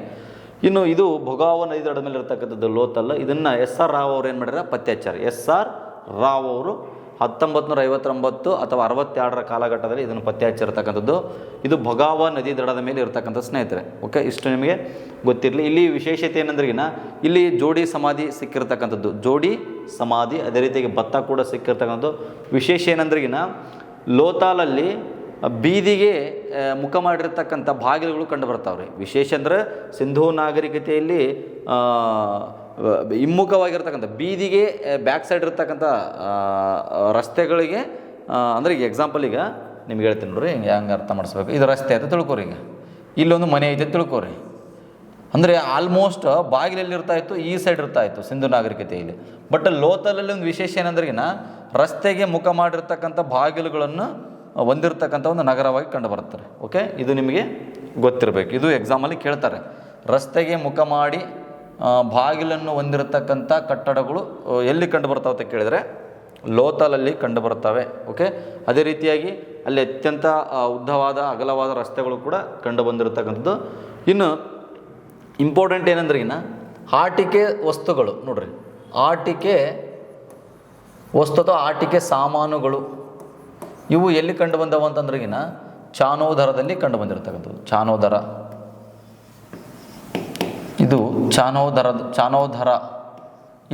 ಇನ್ನು ಇದು ಭೊಗಾವ ನದಿ ದಡದ ಮೇಲೆ ಇರ್ತಕ್ಕಂಥದ್ದು ಲೋತಲ್. ಇದನ್ನು SR ರಾವ್ ಅವರು ಏನು ಮಾಡಿದ್ರೆ ಪತ್ತೆ ಹಚ್ಚಾರೆ. SR ರಾವ್ ಅವರು 1959 ಅಥವಾ 62ರ ಕಾಲಘಟ್ಟದಲ್ಲಿ ಇದನ್ನು ಪತ್ತೆ ಹಚ್ಚಿರ್ತಕ್ಕಂಥದ್ದು. ಇದು ಭೊಗಾವ ನದಿ ದಡದ ಮೇಲೆ ಇರ್ತಕ್ಕಂಥ ಸ್ನೇಹಿತರೆ. ಓಕೆ, ಇಷ್ಟು ನಿಮಗೆ ಗೊತ್ತಿರಲಿ. ಇಲ್ಲಿ ವಿಶೇಷತೆ ಏನಂದ್ರಿಗಿನ, ಇಲ್ಲಿ ಜೋಡಿ ಸಮಾಧಿ ಸಿಕ್ಕಿರ್ತಕ್ಕಂಥದ್ದು, ಜೋಡಿ ಸಮಾಧಿ. ಅದೇ ರೀತಿಯಾಗಿ ಭತ್ತ ಕೂಡ ಸಿಕ್ಕಿರ್ತಕ್ಕಂಥದ್ದು. ವಿಶೇಷ ಏನಂದ್ರಿಗಿನ, ಲೋತಾಲಲ್ಲಿ ಬೀದಿಗೆ ಮುಖ ಮಾಡಿರ್ತಕ್ಕಂಥ ಬಾಗಿಲುಗಳು ಕಂಡು ಬರ್ತಾವ್ರಿ. ವಿಶೇಷ ಅಂದರೆ ಸಿಂಧೂ ನಾಗರಿಕತೆಯಲ್ಲಿ ಹಿಮ್ಮುಖವಾಗಿರ್ತಕ್ಕಂಥ ಬೀದಿಗೆ ಬ್ಯಾಕ್ ಸೈಡ್ ಇರ್ತಕ್ಕಂಥ ರಸ್ತೆಗಳಿಗೆ, ಅಂದರೆ ಈಗ ಎಕ್ಸಾಂಪಲ್ ಈಗ ನಿಮ್ಗೆ ಹೇಳ್ತೀನಿ ನೋಡ್ರಿ, ಹೆಂಗೆ ಅರ್ಥ ಮಾಡಿಸ್ಬೇಕು. ಇದು ರಸ್ತೆ ಅಂತ ತಿಳ್ಕೊರಿ. ಈಗ ಇಲ್ಲೊಂದು ಮನೆ ಐತೆ ಅಂತ ತಿಳ್ಕೊರಿ. ಅಂದರೆ ಆಲ್ಮೋಸ್ಟ್ ಬಾಗಿಲಲ್ಲಿ ಇರ್ತಾಯಿತ್ತು, ಈ ಸೈಡ್ ಇರ್ತಾಯಿತ್ತು ಸಿಂಧೂ ನಾಗರಿಕತೆಯಲ್ಲಿ. ಬಟ್ ಲೋತಲಲ್ಲಿ ಒಂದು ವಿಶೇಷ ಏನಂದ್ರಿಗಿನ, ರಸ್ತೆಗೆ ಮುಖ ಮಾಡಿರ್ತಕ್ಕಂಥ ಬಾಗಿಲುಗಳನ್ನು ಹೊಂದಿರತಕ್ಕಂಥ ಒಂದು ನಗರವಾಗಿ ಕಂಡು ಬರ್ತಾರೆ. ಓಕೆ, ಇದು ನಿಮಗೆ ಗೊತ್ತಿರಬೇಕು. ಇದು ಎಕ್ಸಾಮಲ್ಲಿ ಕೇಳ್ತಾರೆ. ರಸ್ತೆಗೆ ಮುಖ ಮಾಡಿ ಬಾಗಿಲನ್ನು ಹೊಂದಿರತಕ್ಕಂಥ ಕಟ್ಟಡಗಳು ಎಲ್ಲಿ ಕಂಡು ಬರ್ತಾವೆ ಅಂತ ಕೇಳಿದರೆ ಲೋಥಲಲ್ಲಿ ಕಂಡುಬರುತ್ತವೆ. ಓಕೆ, ಅದೇ ರೀತಿಯಾಗಿ ಅಲ್ಲಿ ಅತ್ಯಂತ ಉದ್ದವಾದ ಅಗಲವಾದ ರಸ್ತೆಗಳು ಕೂಡ ಕಂಡು ಬಂದಿರತಕ್ಕಂಥದ್ದು. ಇನ್ನು ಇಂಪಾರ್ಟೆಂಟ್ ಏನಂದ್ರೆ ಆಟಿಕೆ ವಸ್ತುಗಳು ನೋಡ್ರಿ, ಆಟಿಕೆ ವಸ್ತು ಅಥವಾ ಆಟಿಕೆ ಸಾಮಾನುಗಳು ಇವು ಎಲ್ಲಿ ಕಂಡು ಬಂದವು ಅಂತಂದ್ರೆ ಚಾನೋದರದಲ್ಲಿ ಕಂಡು ಬಂದಿರತಕ್ಕಂಥದ್ದು. ಇದು ಚಾನೋದರ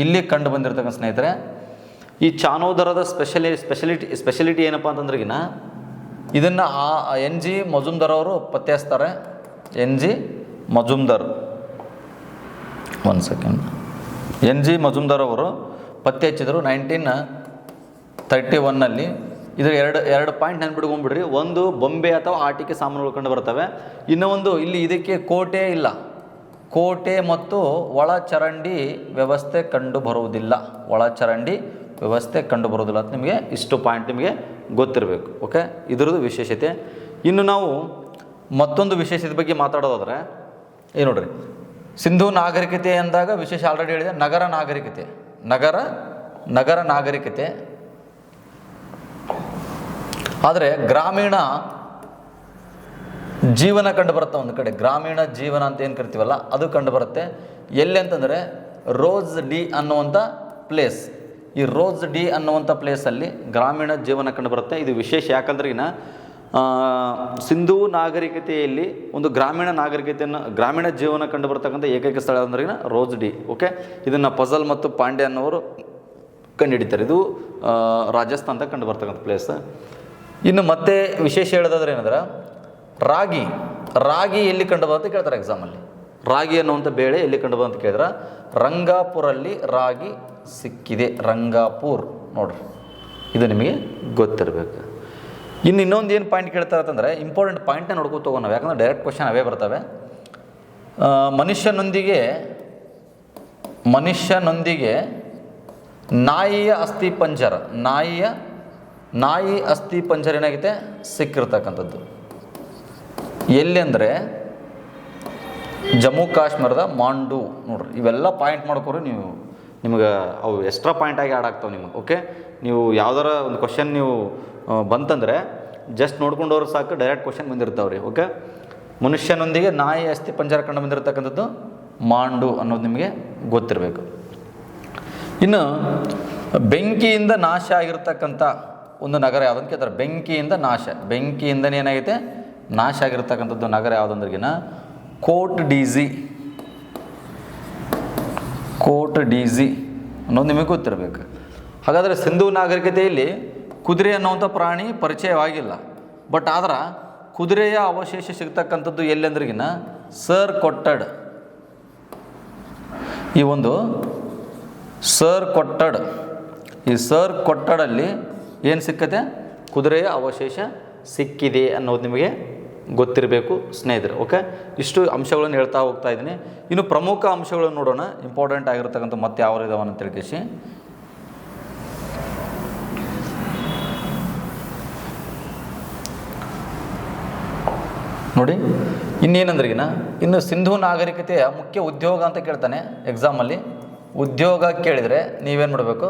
ಇಲ್ಲಿ ಕಂಡು ಬಂದಿರತಕ್ಕಂಥ ಸ್ನೇಹಿತರೆ. ಈ ಚಾನೋದರದ ಸ್ಪೆಷಲಿಟಿ ಏನಪ್ಪ ಅಂತಂದ್ರೆ ಇದನ್ನು ಎನ್ ಜಿ ಮಜುಮ್ದಾರ್ ಅವರು ಪತ್ತೆ ಹಚ್ತಾರೆ. ಎನ್ ಜಿ ಮಜುಮ್ದಾರ್ ಅವರು ಪತ್ತೆ ಹಚ್ಚಿದರು 1931. ಇದು ಎರಡು ಪಾಯಿಂಟ್ ನೆನ್ಪಿಟ್ಕೊಂಡ್ಬಿಡ್ರಿ. ಒಂದು, ಬೊಂಬೆ ಅಥವಾ ಆಟಿಕೆ ಸಾಮಾನುಗಳು ಕಂಡು ಬರ್ತವೆ. ಇನ್ನೊಂದು, ಇಲ್ಲಿ ಇದಕ್ಕೆ ಕೋಟೆ ಇಲ್ಲ, ಕೋಟೆ ಮತ್ತು ಒಳಚರಂಡಿ ವ್ಯವಸ್ಥೆ ಕಂಡು ಬರುವುದಿಲ್ಲ ಅಂತ ನಿಮಗೆ ಇಷ್ಟು ಪಾಯಿಂಟ್ ನಿಮಗೆ ಗೊತ್ತಿರಬೇಕು. ಓಕೆ, ಇದರದ್ದು ವಿಶೇಷತೆ. ಇನ್ನು ನಾವು ಮತ್ತೊಂದು ವಿಶೇಷತೆ ಬಗ್ಗೆ ಮಾತಾಡೋದಾದರೆ ನೋಡ್ರಿ, ಸಿಂಧೂ ನಾಗರಿಕತೆ ಅಂದಾಗ ವಿಶೇಷ ಆಲ್ರೆಡಿ ಹೇಳಿದೆ. ನಗರ ನಾಗರಿಕತೆ ಆದರೆ ಗ್ರಾಮೀಣ ಜೀವನ ಕಂಡು ಬರುತ್ತೆ. ಒಂದು ಕಡೆ ಗ್ರಾಮೀಣ ಜೀವನ ಅಂತ ಏನು ಕರಿತೀವಲ್ಲ ಅದು ಕಂಡು ಬರುತ್ತೆ. ಎಲ್ಲಿ ಅಂತಂದರೆ ರೋಸ್ ಡಿ ಅನ್ನುವಂಥ ಪ್ಲೇಸ್. ಈ ರೋಸ್ ಡಿ ಅನ್ನುವಂಥ ಪ್ಲೇಸಲ್ಲಿ ಗ್ರಾಮೀಣ ಜೀವನ ಕಂಡು ಬರುತ್ತೆ. ಇದು ವಿಶೇಷ, ಯಾಕಂದ್ರೆ ಸಿಂಧೂ ನಾಗರಿಕತೆಯಲ್ಲಿ ಒಂದು ಗ್ರಾಮೀಣ ಜೀವನ ಕಂಡು ಬರ್ತಕ್ಕಂಥ ಏಕೈಕ ಸ್ಥಳ ಅಂದ್ರೆ ರೋಸ್ ಡಿ. ಓಕೆ, ಇದನ್ನು ಪಜಲ್ ಮತ್ತು ಪಾಂಡ್ಯ ಅನ್ನೋರು ಕಂಡುಹಿಡಿತಾರೆ. ಇದು ರಾಜಸ್ಥಾನದಾಗ ಕಂಡು ಬರ್ತಕ್ಕಂಥ ಪ್ಲೇಸ್. ಇನ್ನು ಮತ್ತೆ ವಿಶೇಷ ಹೇಳೋದಾದ್ರೆ ಏನಂದ್ರೆ ರಾಗಿ ಎಲ್ಲಿ ಕಂಡು ಬರುತ್ತೆ ಕೇಳ್ತಾರೆ ಎಕ್ಸಾಮಲ್ಲಿ. ರಾಗಿ ಅನ್ನುವಂಥ ಬೇಳೆ ಎಲ್ಲಿ ಕಂಡು ಬಂತ ಕೇಳಿದ್ರೆ ರಂಗಾಪುರಲ್ಲಿ ರಾಗಿ ಸಿಕ್ಕಿದೆ. ರಂಗಾಪುರ್ ನೋಡ್ರಿ, ಇದು ನಿಮಗೆ ಗೊತ್ತಿರಬೇಕು. ಇನ್ನೊಂದು ಏನು ಪಾಯಿಂಟ್ ಕೇಳ್ತಾರೆ ಅಂತಂದರೆ ಇಂಪಾರ್ಟೆಂಟ್ ಪಾಯಿಂಟ್ನ ನೋಡ್ಕೊ ತಗೋ ನಾವು, ಯಾಕಂದರೆ ಡೈರೆಕ್ಟ್ ಕ್ವಶನ್ ಅವೇ ಬರ್ತವೆ. ಮನುಷ್ಯನೊಂದಿಗೆ ನಾಯಿಯ ಅಸ್ಥಿ ಪಂಜರ ಏನಾಗಿದೆ ಸಿಕ್ಕಿರ್ತಕ್ಕಂಥದ್ದು. ಎಲ್ಲಿ ಅಂದರೆ ಜಮ್ಮು ಕಾಶ್ಮೀರದ ಮಾಂಡು ನೋಡ್ರಿ. ಇವೆಲ್ಲ ಪಾಯಿಂಟ್ ಮಾಡ್ಕೊರಿ ನೀವು, ನಿಮ್ಗೆ ಅವು ಎಕ್ಸ್ಟ್ರಾ ಪಾಯಿಂಟ್ ಆಗಿ ಆ್ಯಡ್ ಆಗ್ತಾವೆ ನಿಮಗೆ. ಓಕೆ, ನೀವು ಯಾವ್ದಾರ ಒಂದು ಕ್ವಶನ್ ನೀವು ಬಂತಂದರೆ ಜಸ್ಟ್ ನೋಡ್ಕೊಂಡವ್ರು ಸಾಕು, ಡೈರೆಕ್ಟ್ ಕ್ವಶನ್ ಬಂದಿರ್ತಾವೆ ರೀ. ಓಕೆ, ಮನುಷ್ಯನೊಂದಿಗೆ ನಾಯಿ ಅಸ್ಥಿ ಪಂಜರ ಕಂಡು ಬಂದಿರತಕ್ಕಂಥದ್ದು ಮಾಂಡು ಅನ್ನೋದು ನಿಮಗೆ ಗೊತ್ತಿರಬೇಕು. ಇನ್ನು ಬೆಂಕಿಯಿಂದ ನಾಶ ಆಗಿರ್ತಕ್ಕಂಥ ಒಂದು ನಗರ ಯಾವುದಂತ ಕೇಳ್ತಾರೆ. ಬೆಂಕಿಯಿಂದನೇ ಏನಾಗೈತೆ ನಾಶ ಆಗಿರ್ತಕ್ಕಂಥದ್ದು ನಗರ ಯಾವುದಂದ್ರಿಗಿನ ಕೋಟ್ ಡಿಜಿ ಅನ್ನೋದು ನಿಮಗೆ ಗೊತ್ತಿರಬೇಕು. ಹಾಗಾದರೆ ಸಿಂಧೂ ನಾಗರಿಕತೆಯಲ್ಲಿ ಕುದುರೆ ಅನ್ನುವಂಥ ಪ್ರಾಣಿ ಪರಿಚಯವಾಗಿಲ್ಲ. ಬಟ್ ಆದ್ರೆ ಕುದುರೆಯ ಅವಶೇಷ ಸಿಗ್ತಕ್ಕಂಥದ್ದು ಎಲ್ಲಿ ಅಂದ್ರಿಗಿನ ಸರ್ ಕೊಟ್ಟಡಲ್ಲಿ ಏನು ಸಿಕ್ಕತ್ತೆ, ಕುದುರೆಯ ಅವಶೇಷ ಸಿಕ್ಕಿದೆ ಅನ್ನೋದು ನಿಮಗೆ ಗೊತ್ತಿರಬೇಕು ಸ್ನೇಹಿತರೆ. ಓಕೆ, ಇಷ್ಟು ಅಂಶಗಳನ್ನು ಹೇಳ್ತಾ ಹೋಗ್ತಾ ಇದ್ದೀನಿ. ಇನ್ನು ಪ್ರಮುಖ ಅಂಶಗಳನ್ನು ನೋಡೋಣ, ಇಂಪಾರ್ಟೆಂಟ್ ಆಗಿರ್ತಕ್ಕಂಥ ಮತ್ತೆ ಯಾವ ಇದಾವನ್ನ ತಿಳ್ಕಿಸಿ. ನೋಡಿ, ಇನ್ನೇನಂದ್ರಿಗಿನ ಇನ್ನು ಸಿಂಧೂ ನಾಗರಿಕತೆಯ ಮುಖ್ಯ ಉದ್ಯೋಗ ಅಂತ ಕೇಳ್ತಾನೆ ಎಕ್ಸಾಮಲ್ಲಿ. ಉದ್ಯೋಗ ಕೇಳಿದರೆ ನೀವೇನು ಮಾಡಬೇಕು,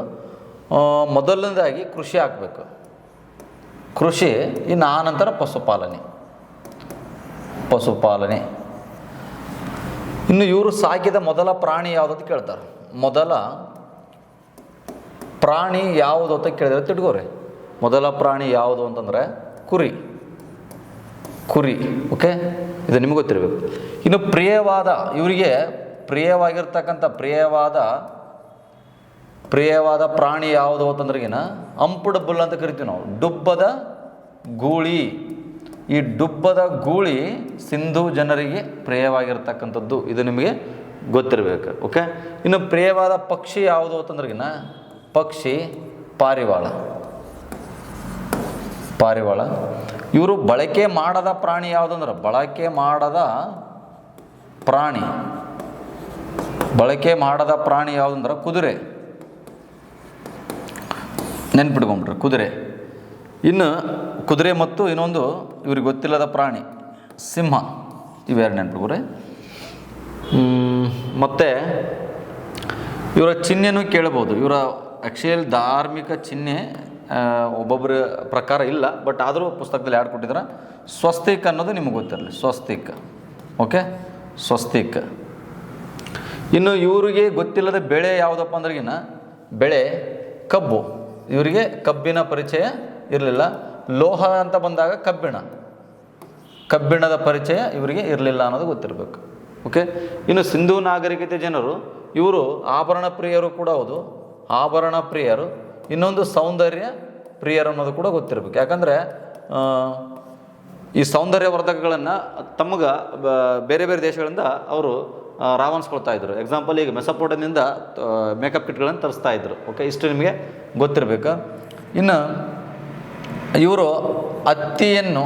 ಮೊದಲನೇದಾಗಿ ಕೃಷಿ ಹಾಕಬೇಕು. ಕೃಷಿ, ಇನ್ನು ಆನಂತರ ಪಶುಪಾಲನೆ. ಇನ್ನು ಇವರು ಸಾಕಿದ ಮೊದಲ ಪ್ರಾಣಿ ಯಾವುದು ಅಂತ ಕೇಳ್ತಾರೆ. ಮೊದಲ ಪ್ರಾಣಿ ಯಾವುದು ಅಂತ ಕೇಳಿದ್ರೆ ತಿಳ್ಕೋರಿ. ಮೊದಲ ಪ್ರಾಣಿ ಯಾವುದು ಅಂತಂದರೆ ಕುರಿ. ಓಕೆ, ಇದು ನಿಮಗೆ ಗೊತ್ತಿರಬೇಕು. ಇನ್ನು ಇವರಿಗೆ ಪ್ರಿಯವಾಗಿರ್ತಕ್ಕಂಥ ಪ್ರಿಯವಾದ ಪ್ರಾಣಿ ಯಾವುದು ಅಂತಂದ್ರಿಗಿನ ಅಂಪುಡ್ ಬುಲ್ ಅಂತ ಕರಿತೀವಿ ನಾವು. ಡುಬ್ಬದ ಗೂಳಿ. ಈ ಡುಬ್ಬದ ಗೂಳಿ ಸಿಂಧೂ ಜನರಿಗೆ ಪ್ರಿಯವಾಗಿರ್ತಕ್ಕಂಥದ್ದು, ಇದು ನಿಮಗೆ ಗೊತ್ತಿರಬೇಕು. ಓಕೆ, ಇನ್ನು ಪ್ರಿಯವಾದ ಪಕ್ಷಿ ಯಾವುದು ಅಂತಂದ್ರಿಗಿನ ಪಕ್ಷಿ ಪಾರಿವಾಳ. ಇವರು ಬಳಕೆ ಮಾಡದ ಪ್ರಾಣಿ ಯಾವುದಂದ್ರೆ ಬಳಕೆ ಮಾಡದ ಪ್ರಾಣಿ ಯಾವುದಂದ್ರೆ ಕುದುರೆ. ನೆನ್ಪಿಟ್ಕೊಂಡ್ಬಿಟ್ರೆ ಕುದುರೆ. ಇನ್ನು ಕುದುರೆ ಮತ್ತು ಇನ್ನೊಂದು ಇವ್ರಿಗೆ ಗೊತ್ತಿಲ್ಲದ ಪ್ರಾಣಿ ಸಿಂಹ. ಇವೆರಡು ನೆನ್ಪಿಟ್ಕೊಡ್ರಿ. ಮತ್ತು ಇವರ ಚಿಹ್ನೆನೂ ಕೇಳಬಹುದು. ಇವರ ಆ್ಯಕ್ಚುಲಿ ಧಾರ್ಮಿಕ ಚಿಹ್ನೆ ಒಬ್ಬೊಬ್ಬರ ಪ್ರಕಾರ ಇಲ್ಲ, ಬಟ್ ಆದರೂ ಪುಸ್ತಕದಲ್ಲಿ ಯಾರು ಕೊಟ್ಟಿದ್ದಾರೆ, ಸ್ವಸ್ತಿಕ್ ಅನ್ನೋದು ನಿಮಗೆ ಗೊತ್ತಿರಲಿ, ಸ್ವಸ್ತಿಕ್. ಓಕೆ, ಸ್ವಸ್ತಿಕ್. ಇನ್ನು ಇವರಿಗೆ ಗೊತ್ತಿಲ್ಲದ ಬೆಳೆ ಯಾವುದಪ್ಪ ಅಂದ್ರಿಗಿನ ಬೆಳೆ ಕಬ್ಬು. ಇವರಿಗೆ ಕಬ್ಬಿನ ಪರಿಚಯ ಇರಲಿಲ್ಲ. ಲೋಹ ಅಂತ ಬಂದಾಗ ಕಬ್ಬಿಣದ ಪರಿಚಯ ಇವರಿಗೆ ಇರಲಿಲ್ಲ ಅನ್ನೋದು ಗೊತ್ತಿರಬೇಕು. ಓಕೆ, ಇನ್ನು ಸಿಂಧೂ ನಾಗರಿಕತೆ ಜನರು ಇವರು ಆಭರಣ ಪ್ರಿಯರು ಕೂಡ ಹೌದು, ಆಭರಣ ಪ್ರಿಯರು. ಇನ್ನೊಂದು ಸೌಂದರ್ಯ ಪ್ರಿಯರು ಅನ್ನೋದು ಕೂಡ ಗೊತ್ತಿರಬೇಕು. ಯಾಕಂದರೆ ಈ ಸೌಂದರ್ಯವರ್ಧಕಗಳನ್ನು ತಮಗೆ ಬೇರೆ ಬೇರೆ ದೇಶಗಳಿಂದ ಅವರು ರಾವಣಿಸ್ಕೊಳ್ತಾ ಇದ್ರು. ಎಕ್ಸಾಂಪಲ್, ಈಗ ಮೆಸೊಪೊಟೇಮಿಯಾದಿಂದ ಮೇಕಪ್ ಕಿಟ್ಗಳನ್ನು ತರಿಸ್ತಾ ಇದ್ರು. ಓಕೆ, ಇಷ್ಟು ನಿಮಗೆ ಗೊತ್ತಿರಬೇಕು. ಇನ್ನು ಇವರು ಹತ್ತಿಯನ್ನು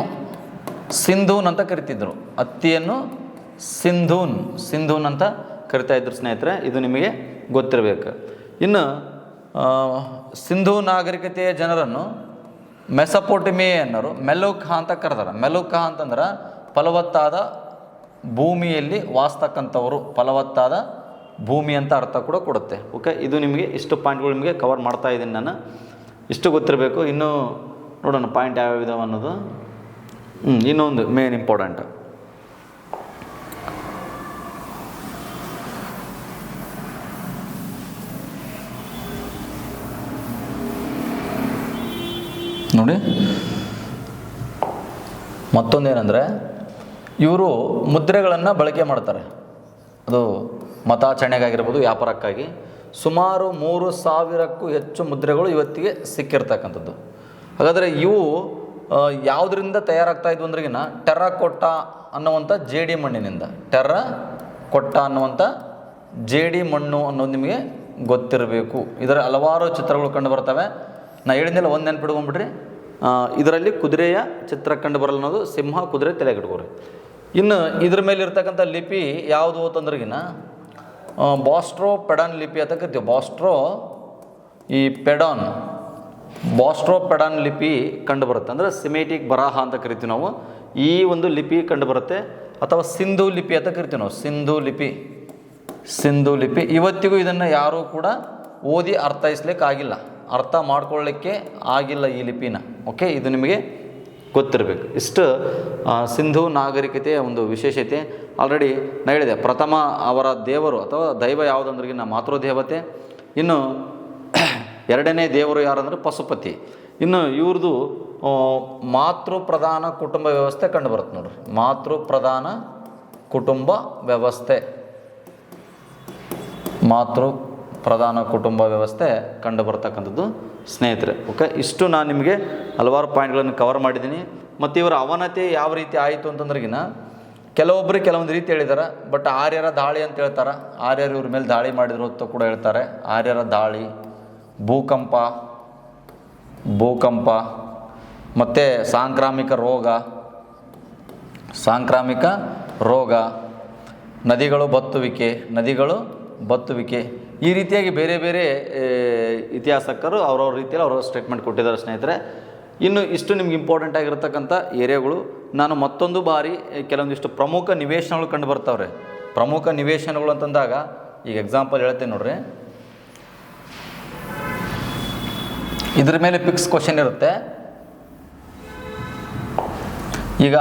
ಸಿಂಧೂನ್ ಅಂತ ಕರಿತಿದ್ರು. ಹತ್ತಿಯನ್ನು ಸಿಂಧೂನ್ ಅಂತ ಕರಿತಾ ಇದ್ರು ಸ್ನೇಹಿತರೆ, ಇದು ನಿಮಗೆ ಗೊತ್ತಿರಬೇಕು. ಇನ್ನು ಸಿಂಧೂ ನಾಗರಿಕತೆಯ ಜನರನ್ನು ಮೆಸೊಪೊಟೇಮಿಯನ್ನರು ಮೆಲುಕ ಅಂತ ಕರೆದಾರೆ. ಮೆಲುಕ ಅಂತಂದ್ರೆ ಫಲವತ್ತಾದ ಭೂಮಿಯಲ್ಲಿ ವಾಸ್ತಕ್ಕಂಥವರು, ಫಲವತ್ತಾದ ಭೂಮಿ ಅಂತ ಅರ್ಥ ಕೂಡ ಕೊಡುತ್ತೆ. ಓಕೆ, ಇದು ನಿಮಗೆ ಇಷ್ಟು ಪಾಯಿಂಟ್ಗಳು ನಿಮಗೆ ಕವರ್ ಮಾಡ್ತಾ ಇದ್ದೀನಿ ನಾನು, ಇಷ್ಟು ಗೊತ್ತಿರಬೇಕು. ಇನ್ನೂ ನೋಡೋಣ ಪಾಯಿಂಟ್ ಯಾವ್ಯಾವ ಇದಾವೆ ಅನ್ನೋದು. ಇನ್ನೊಂದು ಮೇನ್ ಇಂಪಾರ್ಟೆಂಟ್, ನೋಡಿ, ಮತ್ತೊಂದೇನೆಂದರೆ ಇವರು ಮುದ್ರೆಗಳನ್ನು ಬಳಕೆ ಮಾಡ್ತಾರೆ. ಅದು ಮತಾಚರಣೆಗಾಗಿರ್ಬೋದು, ವ್ಯಾಪಾರಕ್ಕಾಗಿ. ಸುಮಾರು 3000ಕ್ಕೂ ಹೆಚ್ಚು ಮುದ್ರೆಗಳು ಇವತ್ತಿಗೆ ಸಿಕ್ಕಿರ್ತಕ್ಕಂಥದ್ದು. ಹಾಗಾದರೆ ಇವು ಯಾವುದರಿಂದ ತಯಾರಾಗ್ತಾ ಇದ್ವು ಅಂದ್ರಿಗಿನ ಟೆರ್ರಕೋಟಾ ಅನ್ನುವಂಥ ಜೇಡಿ ಮಣ್ಣಿನಿಂದ. ಟೆರ್ರಕೋಟಾ ಅನ್ನುವಂಥ ಜೇಡಿ ಮಣ್ಣು ಅನ್ನೋದು ನಿಮಗೆ ಗೊತ್ತಿರಬೇಕು. ಇದರ ಹಲವಾರು ಚಿತ್ರಗಳು ಕಂಡು ಬರ್ತವೆ. ನಾ ಹೇಳಿದ್ನೆಲ್ಲ ಒಂದು ನೆನ್ಪಿಡ್ಕೊಂಡ್ಬಿಡ್ರಿ. ಇದರಲ್ಲಿ ಕುದುರೆಯ ಚಿತ್ರ ಕಂಡು ಬರಲ್ಲ ಅನ್ನೋದು, ಸಿಂಹ ಕುದುರೆ ತಲೆಗಿಟ್ಕೋರಿ. ಇನ್ನು ಇದ್ರ ಮೇಲೆ ಇರ್ತಕ್ಕಂಥ ಲಿಪಿ ಯಾವುದು ಅಂತಂದ್ರಿಗಿನ ಬಾಸ್ಟ್ರೋ ಪೆಡಾನ್ ಲಿಪಿ ಅಂತ ಕರಿತೀವಿ. ಬಾಸ್ಟ್ರೋ ಪೆಡಾನ್ ಲಿಪಿ ಕಂಡು ಬರುತ್ತೆ. ಅಂದರೆ ಸಿಮೆಟಿಕ್ ಬರಹ ಅಂತ ಕರಿತೀವಿ ನಾವು. ಈ ಒಂದು ಲಿಪಿ ಕಂಡು ಬರುತ್ತೆ. ಅಥವಾ ಸಿಂಧೂ ಲಿಪಿ ಅಂತ ಕರಿತೀವಿ ನಾವು. ಸಿಂಧೂ ಲಿಪಿ ಇವತ್ತಿಗೂ ಇದನ್ನು ಯಾರೂ ಕೂಡ ಓದಿ ಅರ್ಥೈಸ್ಲಿಕ್ಕಾಗಿಲ್ಲ, ಅರ್ಥ ಮಾಡ್ಕೊಳ್ಳಿಕ್ಕೆ ಆಗಿಲ್ಲ ಈ ಲಿಪಿನ. ಓಕೆ, ಇದು ನಿಮಗೆ ಗೊತ್ತಿರಬೇಕು. ಇಷ್ಟು ಸಿಂಧೂ ನಾಗರಿಕತೆಯ ಒಂದು ವಿಶೇಷತೆ. ಆಲ್ರೆಡಿ ನಾ ಹೇಳಿದೆ, ಪ್ರಥಮ ಅವರ ದೇವರು ಅಥವಾ ದೈವ ಯಾವುದಂದ್ರಿಗಿನ ಮಾತೃದೇವತೆ. ಇನ್ನು ಎರಡನೇ ದೇವರು ಯಾರಂದ್ರೆ ಪಶುಪತಿ. ಇನ್ನು ಇವ್ರದ್ದು ಮಾತೃ ಪ್ರಧಾನ ಕುಟುಂಬ ವ್ಯವಸ್ಥೆ ಕಂಡು ಬರುತ್ತೆ ನೋಡ್ರಿ. ಮಾತೃ ಪ್ರಧಾನ ಕುಟುಂಬ ವ್ಯವಸ್ಥೆ ಕಂಡು ಬರ್ತಕ್ಕಂಥದ್ದು ಸ್ನೇಹಿತರೆ. ಓಕೆ, ಇಷ್ಟು ನಾನು ನಿಮಗೆ ಹಲವಾರು ಪಾಯಿಂಟ್ಗಳನ್ನು ಕವರ್ ಮಾಡಿದ್ದೀನಿ. ಮತ್ತು ಇವರ ಅವನತಿ ಯಾವ ರೀತಿ ಆಯಿತು ಅಂತಂದ್ರಿಗಿನ ಕೆಲವೊಬ್ಬರು ಕೆಲವೊಂದು ರೀತಿ ಹೇಳಿದ್ದಾರೆ. ಬಟ್ ಆರ್ಯರ ದಾಳಿ ಅಂತ ಹೇಳ್ತಾರೆ. ಆರ್ಯರು ಇವ್ರ ಮೇಲೆ ದಾಳಿ ಮಾಡಿದ್ರು ಅಂತ ಕೂಡ ಹೇಳ್ತಾರೆ. ಆರ್ಯರ ದಾಳಿ, ಭೂಕಂಪ ಮತ್ತು ಸಾಂಕ್ರಾಮಿಕ ರೋಗ, ನದಿಗಳು ಬತ್ತುವಿಕೆ, ಈ ರೀತಿಯಾಗಿ ಬೇರೆ ಬೇರೆ ಇತಿಹಾಸಕರು ಅವ್ರವ್ರ ರೀತಿಯಲ್ಲಿ ಅವರು ಸ್ಟೇಟ್ಮೆಂಟ್ ಕೊಟ್ಟಿದ್ದಾರೆ ಸ್ನೇಹಿತರೆ. ಇನ್ನು ಇಷ್ಟು ನಿಮ್ಗೆ ಇಂಪಾರ್ಟೆಂಟ್ ಆಗಿರ್ತಕ್ಕಂಥ ಏರಿಯಾಗಳು. ನಾನು ಮತ್ತೊಂದು ಬಾರಿ ಕೆಲವೊಂದಿಷ್ಟು ಪ್ರಮುಖ ನಿವೇಶನಗಳು ಕಂಡು ಬರ್ತಾವ್ರೆ. ಪ್ರಮುಖ ನಿವೇಶನಗಳು ಅಂತಂದಾಗ ಈಗ ಎಕ್ಸಾಂಪಲ್ ಹೇಳ್ತೇನೆ ನೋಡ್ರಿ. ಇದ್ರ ಮೇಲೆ ಫಿಕ್ಸ್ ಕ್ವಶನ್ ಇರುತ್ತೆ. ಈಗ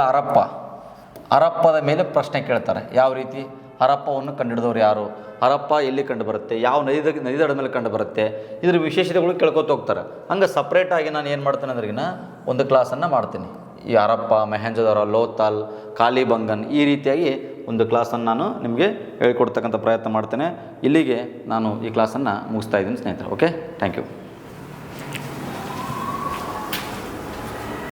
ಹರಪ್ಪದ ಮೇಲೆ ಪ್ರಶ್ನೆ ಕೇಳ್ತಾರೆ. ಯಾವ ರೀತಿ ಹರಪ್ಪವನ್ನು ಕಂಡುಹಿಡಿದವ್ರು ಯಾರು, ಹರಪ್ಪ ಎಲ್ಲಿ ಕಂಡು ಬರುತ್ತೆ, ಯಾವ ನದಿದಡ ಮೇಲೆ ಕಂಡು ಬರುತ್ತೆ, ಇದ್ರ ವಿಶೇಷತೆಗಳು ಕೇಳ್ಕೊತ ಹೋಗ್ತಾರೆ. ಹಂಗೆ ಸಪ್ರೇಟಾಗಿ ನಾನು ಏನು ಮಾಡ್ತೇನೆ ಅಂದ್ರಿಗಿನ ಒಂದು ಕ್ಲಾಸನ್ನು ಮಾಡ್ತೀನಿ. ಈ ಹರಪ್ಪ, ಮೊಹೆಂಜೊದಾರೋ, ಲೋಥಾಲ್, ಕಾಲಿಬಂಗನ್, ಈ ರೀತಿಯಾಗಿ ಒಂದು ಕ್ಲಾಸನ್ನು ನಾನು ನಿಮಗೆ ಹೇಳಿಕೊಡ್ತಕ್ಕಂಥ ಪ್ರಯತ್ನ ಮಾಡ್ತೇನೆ. ಇಲ್ಲಿಗೆ ನಾನು ಈ ಕ್ಲಾಸನ್ನು ಮುಗಿಸ್ತಾ ಇದ್ದೀನಿ ಸ್ನೇಹಿತರೆ. Okay, thank you.